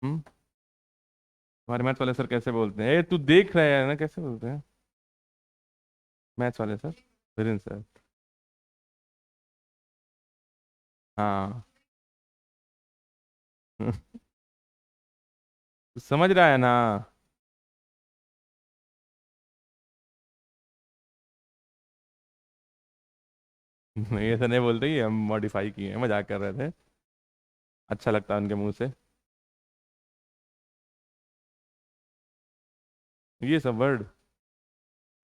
हमारे मैथ्स वाले सर कैसे बोलते हैं, ए तू देख रहा है ना कैसे बोलते हैं मैथ्स वाले सर, वीरेंद्र सर। हाँ। समझ रहा है ना। नहीं ऐसा नहीं बोलते, ही हम मॉडिफाई किए हैं, मजाक कर रहे थे, अच्छा लगता है उनके मुंह से ये सब वर्ड।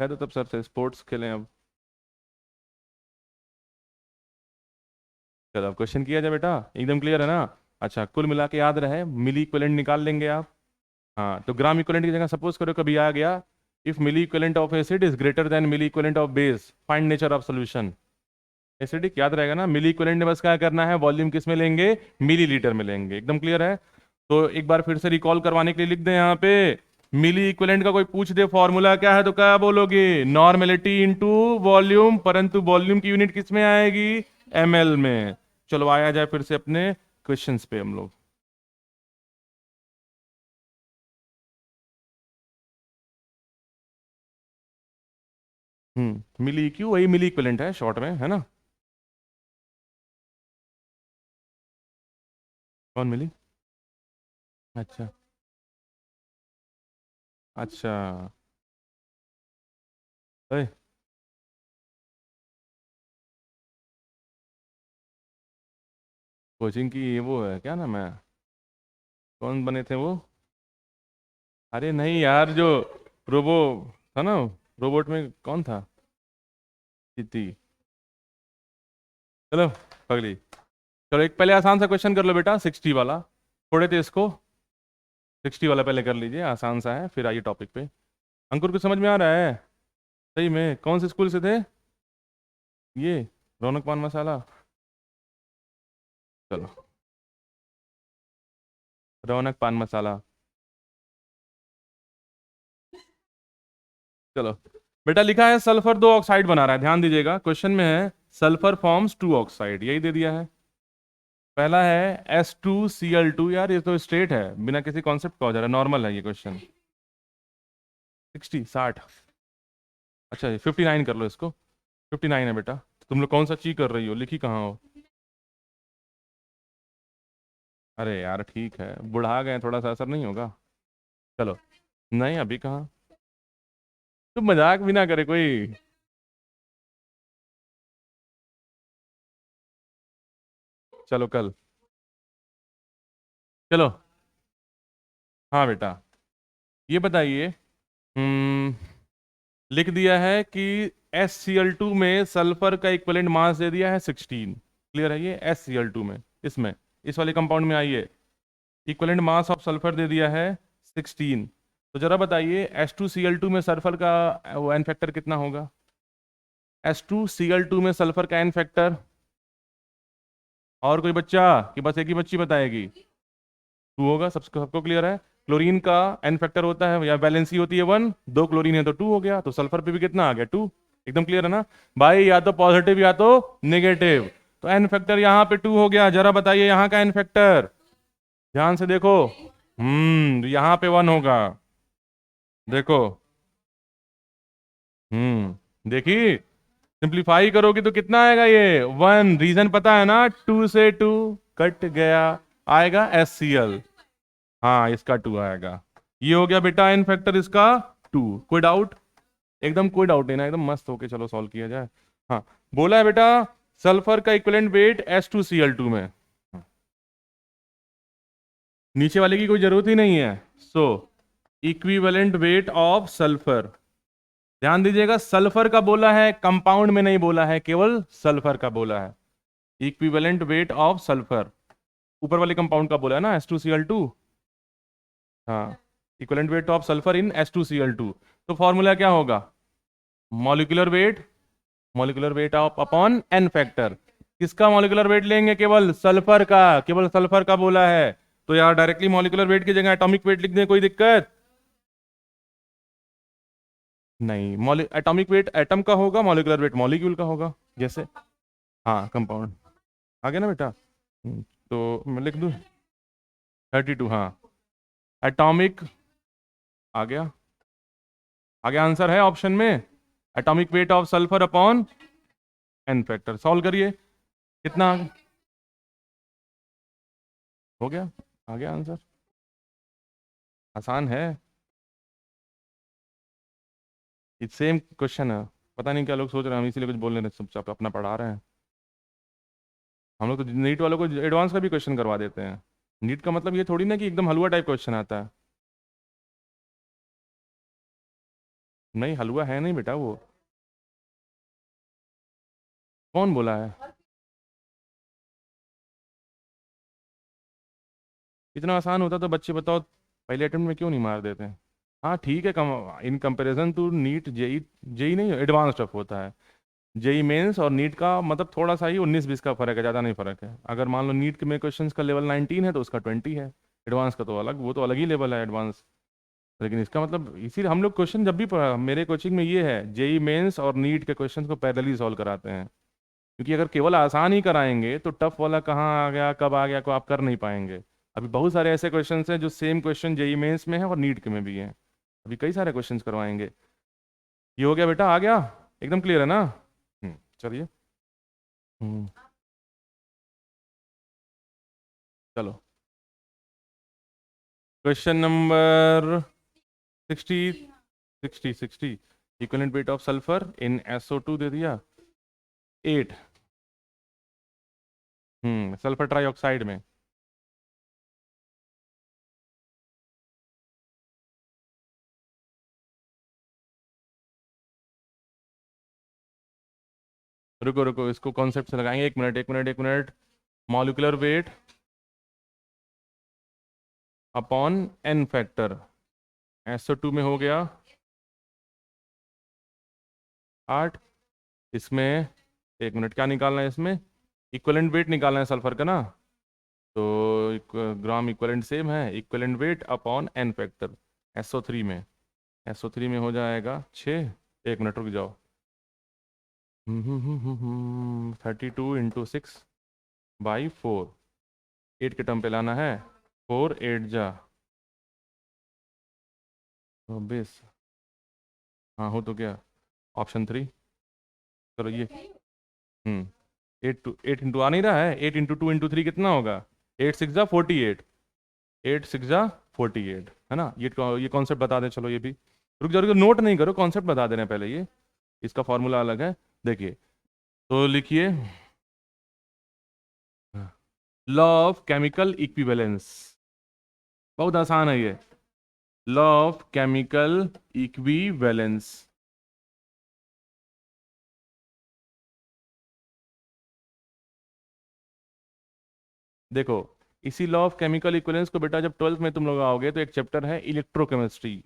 है तो तब सर से स्पोर्ट्स खेलें अब। चलो अब क्वेश्चन किया जाए बेटा, एकदम क्लियर है ना। अच्छा, कुल मिला के याद रहे, मिली इक्विवेलेंट निकाल लेंगे आप। हाँ, तो ग्राम इक्विवेलेंट की जगह सपोज करो कभी आ गया, if milliequivalent of acid is greater than milliequivalent of base, find nature of solution. Acidic याद रहेगा ना, मिली इक्विवेलेंट में बस क्या करना है, वॉल्यूम किस में लेंगे, मिलीलीटर में लेंगे, एकदम क्लियर है। तो एक बार फिर से रिकॉल करवाने के लिए लिख दें यहाँ पे, मिली इक्विवेलेंट का कोई पूछ दे फॉर्मूला क्या है तो क्या बोलोगे, नॉर्मेलिटी इनटू वॉल्यूम, परंतु वॉल्यूम की यूनिट किस में आएगी, एमएल में। चलो आया जाए फिर से अपने क्वेश्चंस पे हम लोग। मिली क्यू वही मिली इक्विवेलेंट है शॉर्ट में, है ना। कौन मिली, अच्छा अच्छा। अरे कोचिंग की वो है क्या नाम है, कौन बने थे वो। अरे नहीं यार, जो रोबो था ना, रोबोट में कौन था, चिट्टी। चलो पगली। चलो एक पहले आसान सा क्वेश्चन कर लो बेटा, 60 वाला, थोड़े थे इसको, 60 वाला पहले कर लीजिए, आसान सा है, फिर आइए टॉपिक पे। अंकुर को समझ में आ रहा है, सही में कौन से स्कूल से थे ये, रौनक पान मसाला। चलो, रौनक पान मसाला। चलो बेटा, लिखा है सल्फर दो ऑक्साइड बना रहा है, ध्यान दीजिएगा क्वेश्चन में है सल्फर फॉर्म्स टू ऑक्साइड, यही दे दिया है। पहला है S2Cl2, यार ये तो स्ट्रेट है, बिना किसी कॉन्सेप्ट का हो जा रहा है, नॉर्मल है ये क्वेश्चन। 60 अच्छा, ये 59 कर लो इसको, 59 है बेटा। तुम लोग कौन सा ची कर रही हो, लिखी कहाँ हो। अरे यार ठीक है, बुढ़ा गए थोड़ा सा असर नहीं होगा। चलो, नहीं अभी कहाँ, तुम मजाक भी ना करे कोई। चलो कल, चलो। हाँ बेटा, ये बताइए, हम्म लिख दिया है कि SCl2 में सल्फर का इक्विवेलेंट मास दे दिया है 16, क्लियर है ये, SCl2 में, इसमें इस वाले कंपाउंड में आइए, इक्विवेलेंट मास ऑफ सल्फर दे दिया है 16। तो जरा बताइए H2Cl2 में सल्फर का वो एन फैक्टर कितना होगा, H2Cl2 में सल्फर का एन फैक्टर। और कोई बच्चा, कि बस एक ही बच्ची बताएगी, टू होगा, सबको सबको क्लियर है। क्लोरीन का एन फैक्टर होता है या वैलेंसी होती है 1, दो क्लोरीन है तो 2 हो गया, तो सल्फर पे भी कितना आ गया, 2, एकदम क्लियर है ना भाई, या तो पॉजिटिव या तो नेगेटिव। तो एन फैक्टर यहाँ पे 2 हो गया, जरा बताइए यहाँ का एन फैक्टर, ध्यान से देखो। यहाँ पे 1 होगा, देखो। देखी, सिंप्लीफाई करोगे तो कितना आएगा ये 1, रीजन पता है ना, 2 से 2 कट गया, आएगा SCl। हाँ इसका 2 आएगा, ये हो गया बेटा एन फैक्टर इसका 2। कोई डाउट, एकदम कोई डाउट नहीं ना, एकदम मस्त होके चलो सॉल्व किया जाए। हाँ, बोला है बेटा सल्फर का इक्विवेलेंट वेट S2Cl2 में, नीचे वाले की कोई जरूरत ही नहीं है। सो इक्विवेलेंट वेट ऑफ सल्फर, ध्यान दीजिएगा सल्फर का बोला है, कंपाउंड में नहीं बोला है, केवल सल्फर का बोला है। इक्विवेलेंट वेट ऑफ सल्फर, ऊपर वाले कंपाउंड का बोला है ना S2Cl2। हाँ, equivalent weight of sulphur in S2Cl2, तो फॉर्मूला क्या होगा, molecular weight, molecular weight of upon N factor. किसका मॉलिक्यूलर वेट लेंगे? केवल सल्फर का, केवल सल्फर का बोला है। तो यार डायरेक्टली मॉलिक्यूलर वेट की जगह एटॉमिक वेट लिख दें, कोई दिक्कत नहीं। एटॉमिक वेट एटम का होगा, मॉलिक्यूलर वेट मॉलिक्यूल का होगा। जैसे हाँ कंपाउंड आ गया ना बेटा। तो मैं लिख दूँ 32, हाँ। एटॉमिक आ गया, आगे आंसर है ऑप्शन में, atomic weight of sulphur upon N factor. Solve करिए, कितना हो गया? आ गया आंसर, आसान है। ये सेम क्वेश्चन है। पता नहीं क्या लोग सोच रहे हैं हम इसीलिए कुछ बोल रहे हैं, चुपचाप अपना पढ़ा रहे हैं। हम लोग तो नीट वालों को एडवांस का भी क्वेश्चन करवा देते हैं। नीट का मतलब ये थोड़ी ना कि एकदम हलवा टाइप क्वेश्चन आता है। नहीं हलवा है नहीं बेटा वो। कौन बोला है? इतना आसान होता तो बच्चे बताओ पहले अटेम्प्ट में क्यों नहीं मार देते? हाँ ठीक है, कम in comparison to NEET JEE, JEE नहीं एडवांस टफ होता है। जेई मेंस और नीट का मतलब थोड़ा सा ही 19-20 का फर्क है, ज़्यादा नहीं फर्क है। अगर मान लो नीट में क्वेश्चंस का लेवल 19 है तो उसका 20 है। एडवांस का तो अलग, वो तो अलग ही लेवल है एडवांस। लेकिन इसका मतलब इसीलिए हम लोग क्वेश्चन जब भी मेरे कोचिंग में ये है, जेई मेंस और नीट के क्वेश्चन को पैरेलली सॉल्व कराते हैं। क्योंकि अगर केवल आसान ही कराएंगे तो टफ वाला कहाँ आ गया कब आ गया को आप कर नहीं पाएंगे। अभी बहुत सारे ऐसे क्वेश्चन हैं जो सेम क्वेश्चन जेई मेंस में है और नीट के में भी हैं। अभी कई सारे क्वेश्चंस करवाएंगे। ये हो गया बेटा, आ गया, एकदम क्लियर है ना? चलिए। हम्म, चलो question number 60, 60 equivalent weight of sulphur in SO2 दे दिया 8। सल्फर ट्राइऑक्साइड में। रुको रुको, इसको कॉन्सेप्ट से लगाएंगे, एक मिनट एक मिनट एक minute. Molecular weight upon N factor, SO2 में हो गया 8। इसमें एक मिनट, क्या निकालना है इसमें? इक्विवेलेंट वेट निकालना है सल्फर का ना। तो ग्राम इक्विवेलेंट सेम है, equivalent weight upon N factor. SO3 में, SO3 में हो जाएगा 6। एक मिनट रुक जाओ। 32 × 6/4, 8 के टर्म पे लाना है। 4 8 जा 20। हाँ हो तो गया, ऑप्शन 3। चलो ये 8 इंटू आ नहीं रहा है, 8 × 2 × 3 कितना होगा? 8 6 जा 48, 8 6 जा 48 है ना? ये कॉन्सेप्ट बता दें, चलो ये भी। रुक जाओ रुक जाओ, नोट नहीं करो, कॉन्सेप्ट बता दे रहे हैं पहले ये। इसका फॉर्मूला अलग है, देखिए। तो लिखिए, लॉ ऑफ केमिकल इक्विवेलेंस। बहुत आसान है ये, लॉ ऑफ केमिकल इक्विवेलेंस। देखो, इसी लॉ ऑफ केमिकल इक्विवेलेंस को बेटा जब 12th में तुम लोग आओगे तो एक चैप्टर है इलेक्ट्रोकेमिस्ट्री,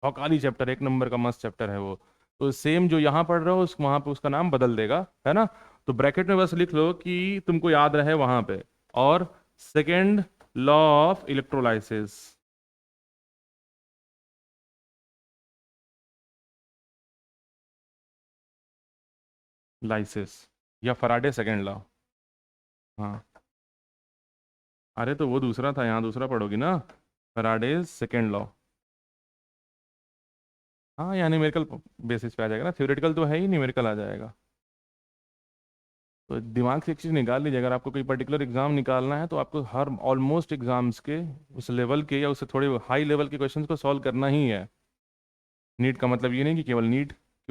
भौकाली चैप्टर, एक नंबर का मस्त चैप्टर है वो। तो सेम जो यहाँ पढ़ रहे हो उस वहाँ पे उसका नाम बदल देगा, है ना? तो ब्रैकेट में बस लिख लो कि तुमको याद रहे वहाँ पे। और second law of electrolysis, lysis या फराडे सेकेंड लॉ। हाँ, अरे तो वो दूसरा था, यहाँ दूसरा पढ़ोगी ना, फराडेज सेकेंड लॉ। हाँ यहाँ न्यूमेरिकल बेसिस पे आ जाएगा ना, थ्योरेटिकल तो है ही, न्यूमेरिकल आ जाएगा। तो दिमाग से एक चीज़ निकाल लीजिए, अगर आपको कोई पर्टिकुलर एग्जाम निकालना है तो आपको हर ऑलमोस्ट एग्जाम्स के उस लेवल के या उससे थोड़े हाई लेवल के क्वेश्चंस को सॉल्व करना ही है। नीट का मतलब ये नहीं कि केवल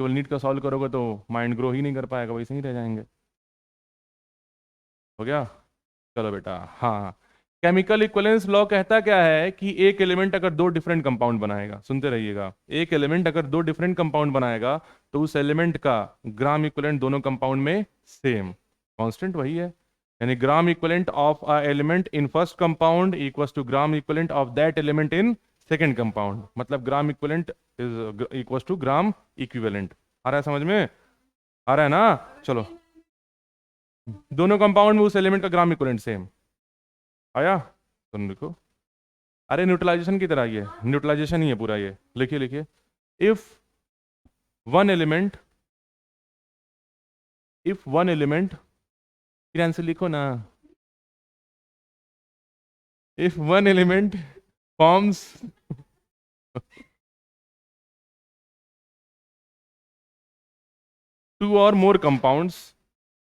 नीट का सॉल्व करोगे तो माइंड ग्रो ही नहीं कर पाएगा, वैसे ही रह जाएंगे। हो गया? चलो बेटा, हाँ। केमिकल इक्विवेलेंस लॉ कहता क्या है कि एक एलिमेंट अगर दो डिफरेंट कंपाउंड बनाएगा, सुनते रहिएगा, एक एलिमेंट अगर दो डिफरेंट कंपाउंड बनाएगा तो उस एलिमेंट का ग्राम इक्विवेलेंट दोनों कंपाउंड में सेम, कांस्टेंट वही है। यानी gram equivalent of a element in first compound equals to gram equivalent of that element in second compound. मतलब gram equivalent is equals to gram equivalent. आ रहा है समझ में? आ रहा है ना? चलो दोनों कंपाउंड में उस एलिमेंट का ग्राम इक्विवेलेंट सेम आया। सुन लिखो, अरे न्यूट्रलाइजेशन की तरह ये न्यूट्रलाइजेशन ही है पूरा ये। लिखिए लिखिए, if one element, if one element, फिर आंसर लिखो ना। If one element forms two or more compounds,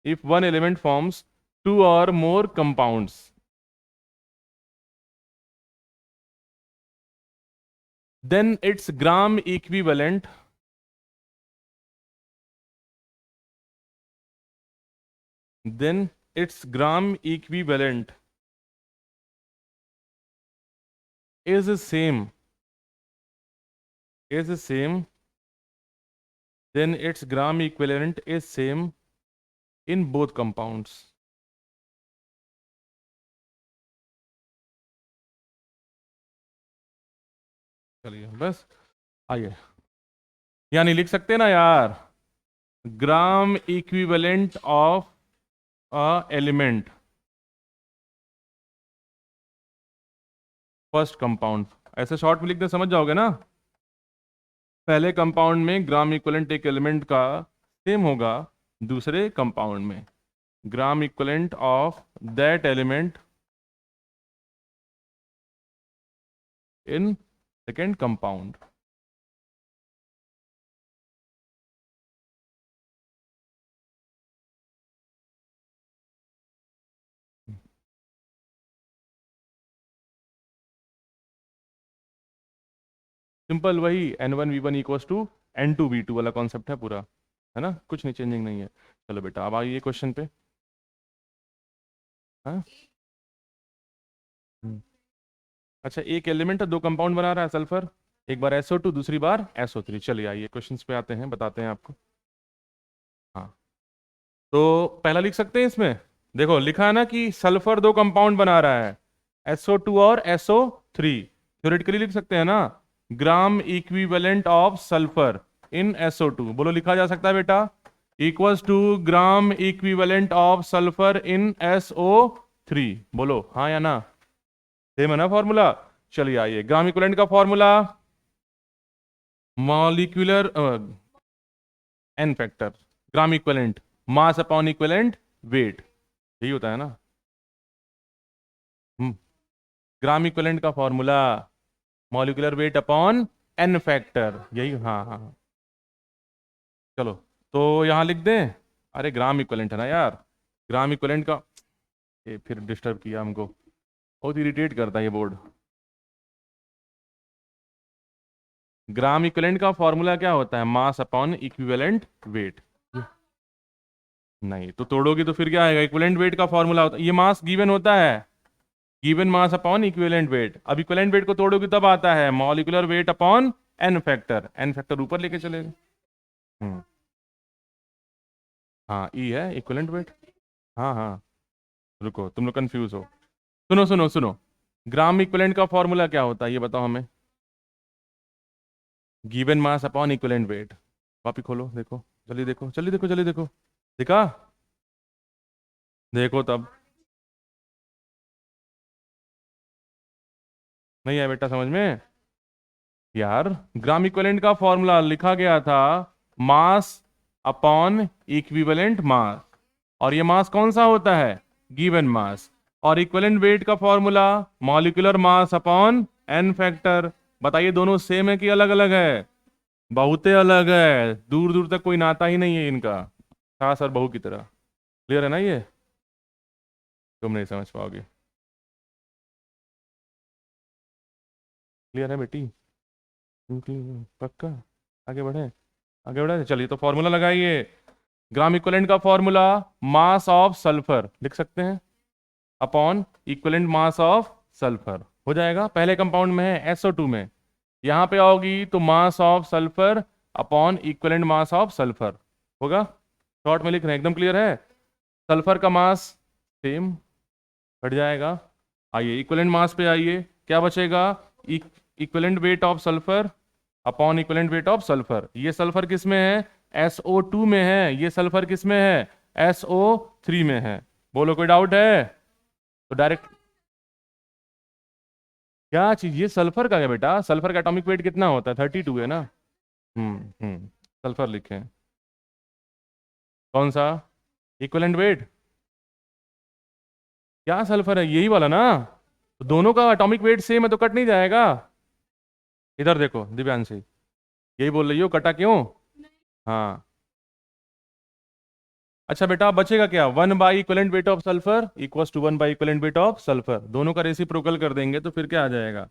if one element forms two or more compounds, then its gram equivalent, then its gram equivalent is the same, is the same, then its gram equivalent is same in both compounds. चलिए बस आइए, यानी लिख सकते हैं ना यार, ग्राम equivalent of a element first compound, ऐसे शॉर्ट में लिख दे, समझ जाओगे ना। पहले कंपाउंड में ग्राम इक्विवेलेंट एक एलिमेंट का सेम होगा दूसरे कंपाउंड में, ग्राम equivalent of that element in second compound. Simple वही N1V1 इक्वल्स टू N2V2 वाला कॉन्सेप्ट है पूरा, है ना, कुछ नहीं चेंजिंग नहीं है। चलो बेटा अब आइए क्वेश्चन पे। हाँ अच्छा, एक एलिमेंट है, दो कंपाउंड बना रहा है सल्फर, एक बार SO2 दूसरी बार SO3। चलिए आइए क्वेश्चंस पे आते हैं, बताते हैं आपको। हाँ तो पहला लिख सकते हैं इसमें, देखो लिखा है ना कि सल्फर दो कंपाउंड बना रहा है, SO2 और SO3। थ्योरेटिकली लिख सकते हैं ना, gram equivalent of sulphur in SO2, बोलो लिखा जा सकता है बेटा, equals to gram equivalent of sulphur in SO3। बोलो हाँ या ना, सेम है ना फॉर्मूला। चलिए आइए, ग्राम इक्विवेलेंट का formula molecular n factor, gram equivalent mass upon equivalent weight, यही होता है ना। ग्राम इक्विवेलेंट का formula molecular weight upon N factor, यही। हाँ हाँ चलो तो यहाँ लिख दें, अरे ग्राम इक्विवेलेंट है ना यार, ग्राम इक्विवेलेंट का, ये फिर डिस्टर्ब किया हमको, बहुत इरिटेट करता है ये बोर्ड। ग्राम इक्विवेलेंट का फॉर्मूला क्या होता है, मास अपॉन इक्विवेलेंट वेट। नहीं तो तोड़ोगे तो फिर क्या आएगा, इक्विवेलेंट वेट का फॉर्मूला होता है, ये मास गिवन होता है, given mass upon equivalent weight. अब इक्विवेलेंट वेट को तोड़ोगे तब आता है molecular weight upon N factor, N factor ऊपर लेके चलेगा। हम्म हाँ ई है इक्विवेलेंट वेट। हाँ हाँ रुको, तुम लोग कंफ्यूज हो, सुनो सुनो सुनो, ग्राम इक्विवेलेंट का फॉर्मूला क्या होता है ये बताओ हमें, given mass upon equivalent wait. Copy खोलो देखो, जल्दी देखो जल्दी देखो जल्दी देखो, देखा, देखो तब नहीं आया बेटा समझ में यार। ग्राम इक्विवेलेंट का फॉर्मूला लिखा गया था मास अपॉन इक्विवेलेंट मास, और ये मास कौन सा होता है, गिवन मास। और इक्विवेलेंट वेट का formula molecular mass upon N factor. बताइए दोनों सेम है कि अलग अलग है, बहुते अलग है, दूर दूर तक कोई नाता ही नहीं है इनका, सास और बहू की तरह। क्लियर है ना ये, तुम नहीं समझ पाओगे। क्लियर है बेटी, पक्का, आगे बढ़े, आगे बढ़े। चलिए तो फॉर्मूला लगाइए, ग्राम इक्विवेलेंट का फॉर्मूला मास ऑफ सल्फर लिख सकते हैं upon equivalent mass of sulphur, हो जाएगा। पहले कंपाउंड में है SO2 में, यहां पे आओगी तो mass of sulphur upon equivalent mass of sulphur होगा। शॉर्ट में लिख रहे हैं, एकदम क्लियर है। सल्फर का मास सेम हट जाएगा। आइए इक्विवेलेंट मास पे आइए, क्या बचेगा, equivalent weight of sulphur upon equivalent weight of sulphur. ये सल्फर किस में है, SO2 में है, ये सल्फर किस में है, SO3 में है। बोलो कोई डाउट है तो डायरेक्ट। क्या चीज ये सल्फर का है बेटा? सल्फर का एटॉमिक वेट कितना होता है? 32 है ना। सल्फर लिखे। कौन सा? Equivalent weight? क्या सल्फर है? यही वाला ना। तो दोनों का एटॉमिक वेट सेम है तो कट नहीं जाएगा। इधर देखो दिव्यांशी, यही बोल रही हो कटा क्यों? हाँ। अच्छा बेटा बचेगा क्या? Equivalent weight of sulphur equals to equivalent weight of sulphur. दोनों का रेसिप्रोकल कर देंगे तो फिर क्या आ जाएगा?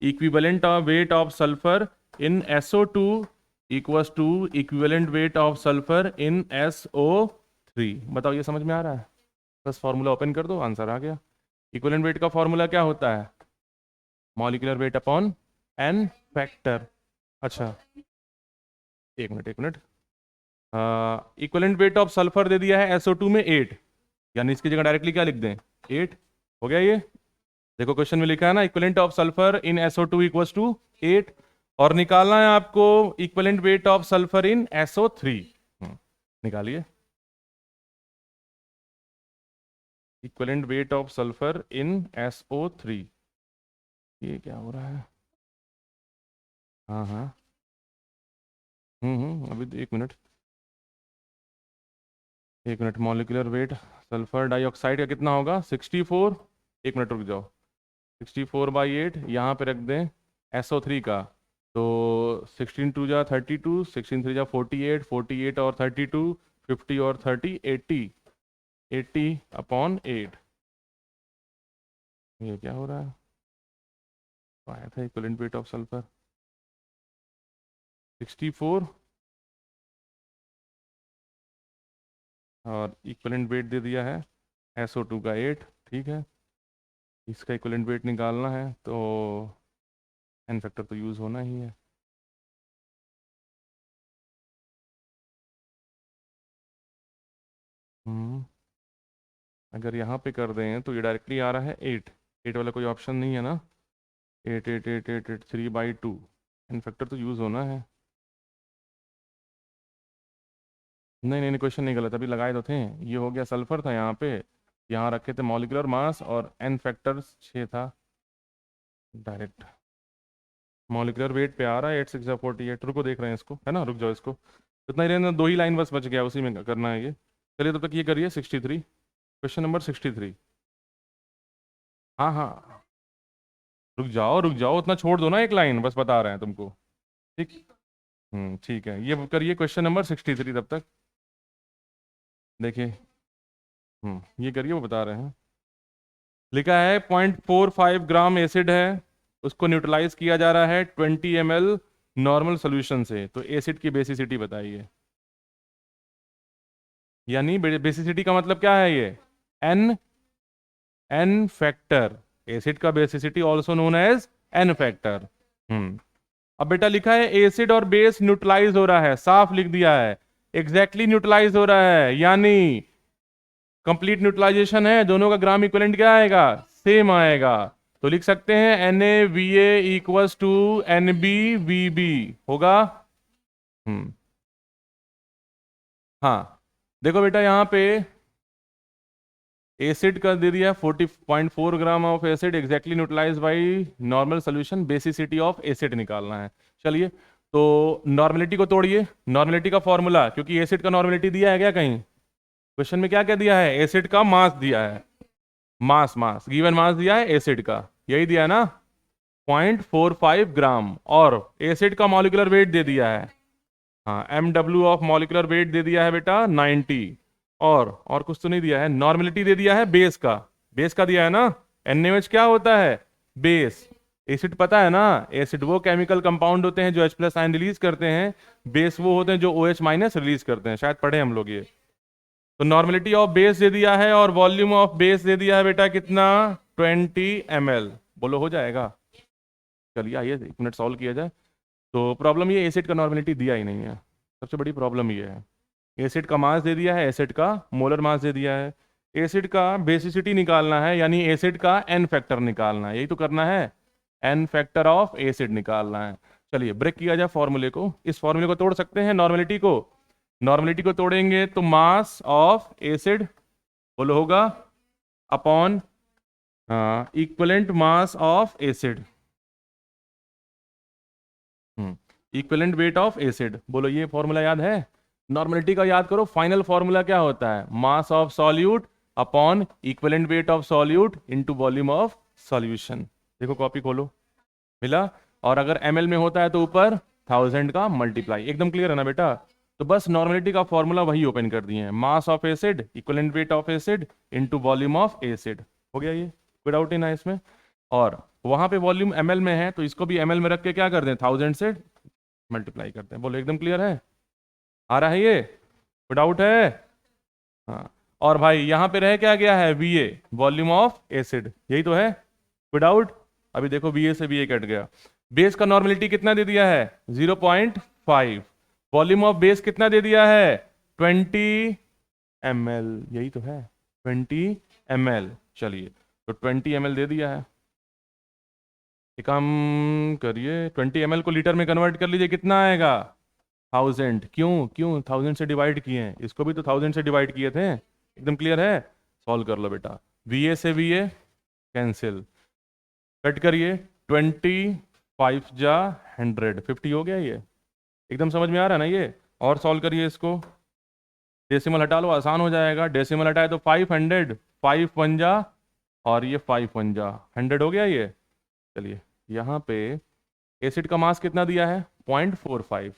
Equivalent weight of sulphur in SO2 equals to equivalent weight of sulphur in SO3। बताओ ये समझ में आ रहा है? बस फॉर्मूला ओपन कर दो, आंसर आ गया। इक्विवेलेंट वेट का फॉर्मूला क्या होता है? Molecular weight upon N factor. अच्छा एक मिनट एक minute. Equivalent weight of sulphur दे दिया है SO2 में 8, यानी इसकी जगह डायरेक्टली क्या लिख दें? 8। हो गया ये। देखो क्वेश्चन में लिखा है ना equivalent of sulphur in SO2 equals to 8, और निकालना है आपको equivalent weight of sulphur in SO3। निकालिए equivalent weight of sulphur in SO3। ये क्या हो रहा है? हाँ हाँ। अभी तो एक minute. Molecular wait sulphur dioxide का कितना होगा? 64। एक मिनट रुक जाओ। 64/8 यहाँ पे रख दें SO3 का। तो 16 2 जा 32, 16 3 जा 48, 48 और 32 50 और 30 80, 80/8। ये क्या हो रहा है? तो आया था इक्विवेलेंट वेट ऑफ सल्फर 64 और इक्विवेलेंट वेट दे दिया है SO2 का 8। ठीक है, इसका इक्विवेलेंट वेट निकालना है तो एन फैक्टर तो यूज़ होना ही है। हम्म अगर यहाँ पे कर दें तो ये डायरेक्टली आ रहा है 8। 8 वाला कोई ऑप्शन नहीं है ना। 8 8 8 8 8 3/2 एन फैक्टर तो यूज़ होना है। नहीं नहीं क्वेश्चन नहीं गलत, अभी लगाए तो थे। ये हो गया सल्फर था यहाँ पे, यहाँ रखे थे मॉलिक्यूलर मास और एन फैक्टर 6 था। डायरेक्ट मॉलिक्यूलर वेट पे आ रहा है 8 6 48। रुको देख रहे हैं इसको, है ना, रुक जाओ इसको। इतना ही रहना, 2 ही लाइन बस बच गया, उसी में करना है ये। चलिए तब तक ये करिए 63, क्वेश्चन नंबर 63। हाँ हाँ रुक जाओ उतना छोड़ दो ना, एक लाइन बस बता रहे हैं तुमको। ठीक। ठीक है, ये करिए क्वेश्चन नंबर 63 तब तक। देखिए ये करिए, वो बता रहे हैं। लिखा है 0.45 ग्राम एसिड है, उसको न्यूट्रलाइज किया जा रहा है 20 ml नॉर्मल सोल्यूशन से। तो एसिड की बेसिसिटी बताइए। यानी बेसिसिटी का मतलब क्या है? ये एन एन फैक्टर। एसिड का basicity also known as n factor. अब बेटा लिखा है एसिड और बेस न्यूट्रलाइज हो रहा है, साफ लिख दिया है एग्जैक्टली न्यूट्रलाइज हो रहा है, यानी कंप्लीट न्यूट्रलाइजेशन है। दोनों का ग्राम इक्विवेलेंट क्या आएगा? सेम आएगा। तो लिख सकते हैं NaVa इक्वल्स टू NbVb होगा। हम्म हाँ देखो बेटा यहाँ पे एसिड का दे दिया 40.4 gram of acid exactly neutralise by normal solution, basicity of acid निकालना है। चलिए तो नॉर्मेलिटी को तोड़िए। नॉर्मेलिटी का फॉर्मूला, क्योंकि एसिड का नॉर्मेलिटी दिया है क्या कहीं? क्वेश्चन में क्या क्या दिया है? एसिड का मास दिया है। मास गिवन मास दिया है एसिड का, यही दिया है ना, 0.45 ग्राम। और एसिड का मॉलिक्यूलर वेट दे दिया है, हाँ MW ऑफ मॉलिक्यूलर वेट दे दिया है बेटा 90। और कुछ तो नहीं दिया है। नॉर्मेलिटी दे दिया है बेस का दिया है ना। NaOH क्या होता है? बेस। एसिड पता है ना, एसिड वो केमिकल कंपाउंड होते हैं जो H+ आयन रिलीज करते हैं, बेस वो होते हैं जो OH- रिलीज करते हैं, शायद पढ़े हम लोग ये। तो नॉर्मेलिटी ऑफ बेस दे दिया है और वॉल्यूम ऑफ बेस दे दिया है बेटा कितना? 20 ml। बोलो हो जाएगा? चलिए आइए 1 मिनट सॉल्व किया जाए। तो प्रॉब्लम ये एसिड का नॉर्मेलिटी दिया ही नहीं है, सबसे बड़ी प्रॉब्लम ये है। एसिड का मास दे दिया है, एसिड का मोलर मास दे दिया है, एसिड का बेसिसिटी निकालना है, यानी एसिड का एन फैक्टर निकालना है, यही तो करना है, एन फैक्टर ऑफ एसिड निकालना है। चलिए ब्रेक किया जाए फॉर्मूले को। इस फॉर्मूले को तोड़ सकते हैं नॉर्मेलिटी को। नॉर्मलिटी को तोड़ेंगे तो मास ऑफ एसिड बोलो होगा upon equivalent mass of acid, equivalent weight of acid. बोलो ये फॉर्मूला याद है? नॉर्मलिटी का याद करो, फाइनल फॉर्मूला क्या होता है? Mass of solute upon equivalent weight of solute into volume of solution. देखो कॉपी खोलो, मिला। और अगर ml में होता है तो ऊपर 1000 का मल्टीप्लाई। एकदम क्लियर है ना बेटा? तो बस नॉर्मलिटी का फॉर्मूला वही ओपन कर दिए हैं, mass of acid equivalent weight of acid into volume of acid. हो गया, ये कोई डाउट नहीं ना इसमें? और वहां पे वॉल्यूम ml में है तो इसको भी ml में रख के क्या कर दें, 1000 से मल्टीप्लाई करते हैं। बोलो एकदम क्लियर है? आ रहा है ये? कोई डाउट है? हाँ। और भाई यहाँ पे रह क्या गया है, VA वॉल्यूम ऑफ एसिड, यही तो है। कोई डाउट? अभी देखो VA से VA कट गया। बेस का नॉर्मलिटी कितना दे दिया है, 0.5। वॉल्यूम ऑफ बेस कितना दे दिया है, 20 ml, यही तो है 20 ml। चलिए तो 20 ml दे दिया है। एक काम करिए, 20 ml को लीटर में कन्वर्ट कर लीजिए, कितना आएगा, 1000। क्यों क्यों 1000 से डिवाइड किए हैं, इसको भी तो 1000 से डिवाइड किए थे। एकदम क्लियर है? सॉल्व कर लो बेटा। VA से VA कैंसिल, कट करिए, 25 जा 100, 50 हो गया ये। एकदम समझ में आ रहा है ना ये? और सॉल्व करिए इसको, डेसिमल हटा लो, आसान हो जाएगा। डेसिमल हटाए तो 500, 5 1 जा और ये 5 1 जा 100 हो गया ये। चलिए यहाँ पे एसिड का मास कितना दिया है, 0.45।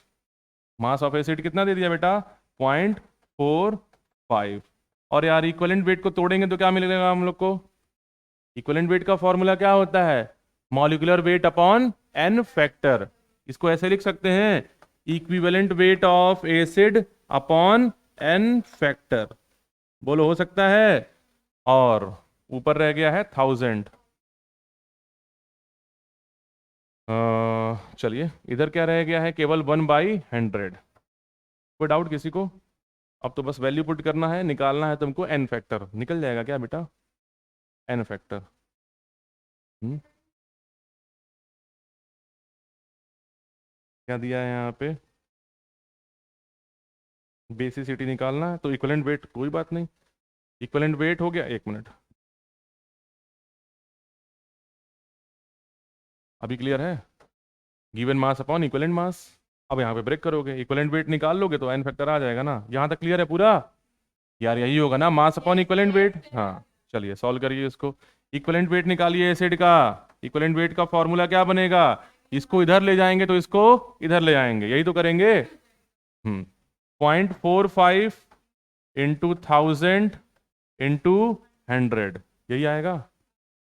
मास ऑफ एसिड कितना दे दिया बेटा, 0.45। और यार इक्विवेलेंट वेट को तोड़ेंगे तो क्या मिलेगा हम लोग को? इक्विवेलेंट वेट का फॉर्मूला क्या होता है, molecular weight upon N factor. इसको ऐसे लिख सकते हैं, equivalent weight of acid upon N factor. बोलो हो सकता है? और ऊपर रह गया है 1000। चलिए इधर क्या रह गया है, केवल 1/100। कोई डाउट किसी को? अब तो बस वैल्यू पुट करना है, निकालना है तुमको एन फैक्टर। निकल जाएगा क्या बेटा, एन फैक्टर? क्या दिया है यहाँ पे, बेसिसिटी निकालना है तो इक्विवेलेंट वेट, कोई बात नहीं, इक्विवेलेंट वेट हो गया। एक मिनट, अभी क्लियर है? Given mass upon equivalent mass. अब यहाँ पे ब्रेक करोगे, इक्विवेलेंट वेट निकाल लोगे तो एन फैक्टर आ जाएगा ना। यहाँ तक क्लियर है पूरा? यार यही होगा ना, मास अपॉन इक्विवेलेंट वेट। हाँ चलिए सॉल्व करिए इसको। इक्विवेलेंट वेट निकालिए एसिड का। इक्विवेलेंट वेट का फॉर्मूला क्या बनेगा, इसको इधर ले जाएंगे तो इसको इधर ले जाएंगे, यही तो करेंगे। 0.45 इंटू 1000 इंटू 100, यही आएगा।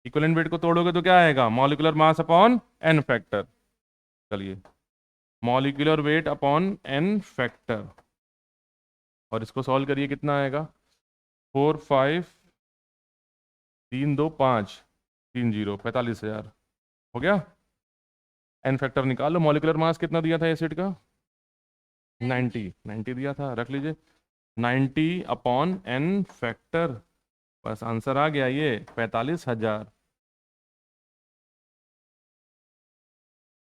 इक्विवेलेंट वेट को तोड़ोगे तो क्या आएगा, molecular mass upon N factor. चलिए molecular weight upon N factor, और इसको सॉल्व करिए, कितना आएगा, 4 5 3 2 5 3 0, 45,000 हो गया। एन फैक्टर निकाल लो। मॉलिक्यूलर मास कितना दिया था एसिड का, 90 दिया था, रख लीजिए 90 अपॉन एन फैक्टर। बस आंसर आ गया ये, 45,000।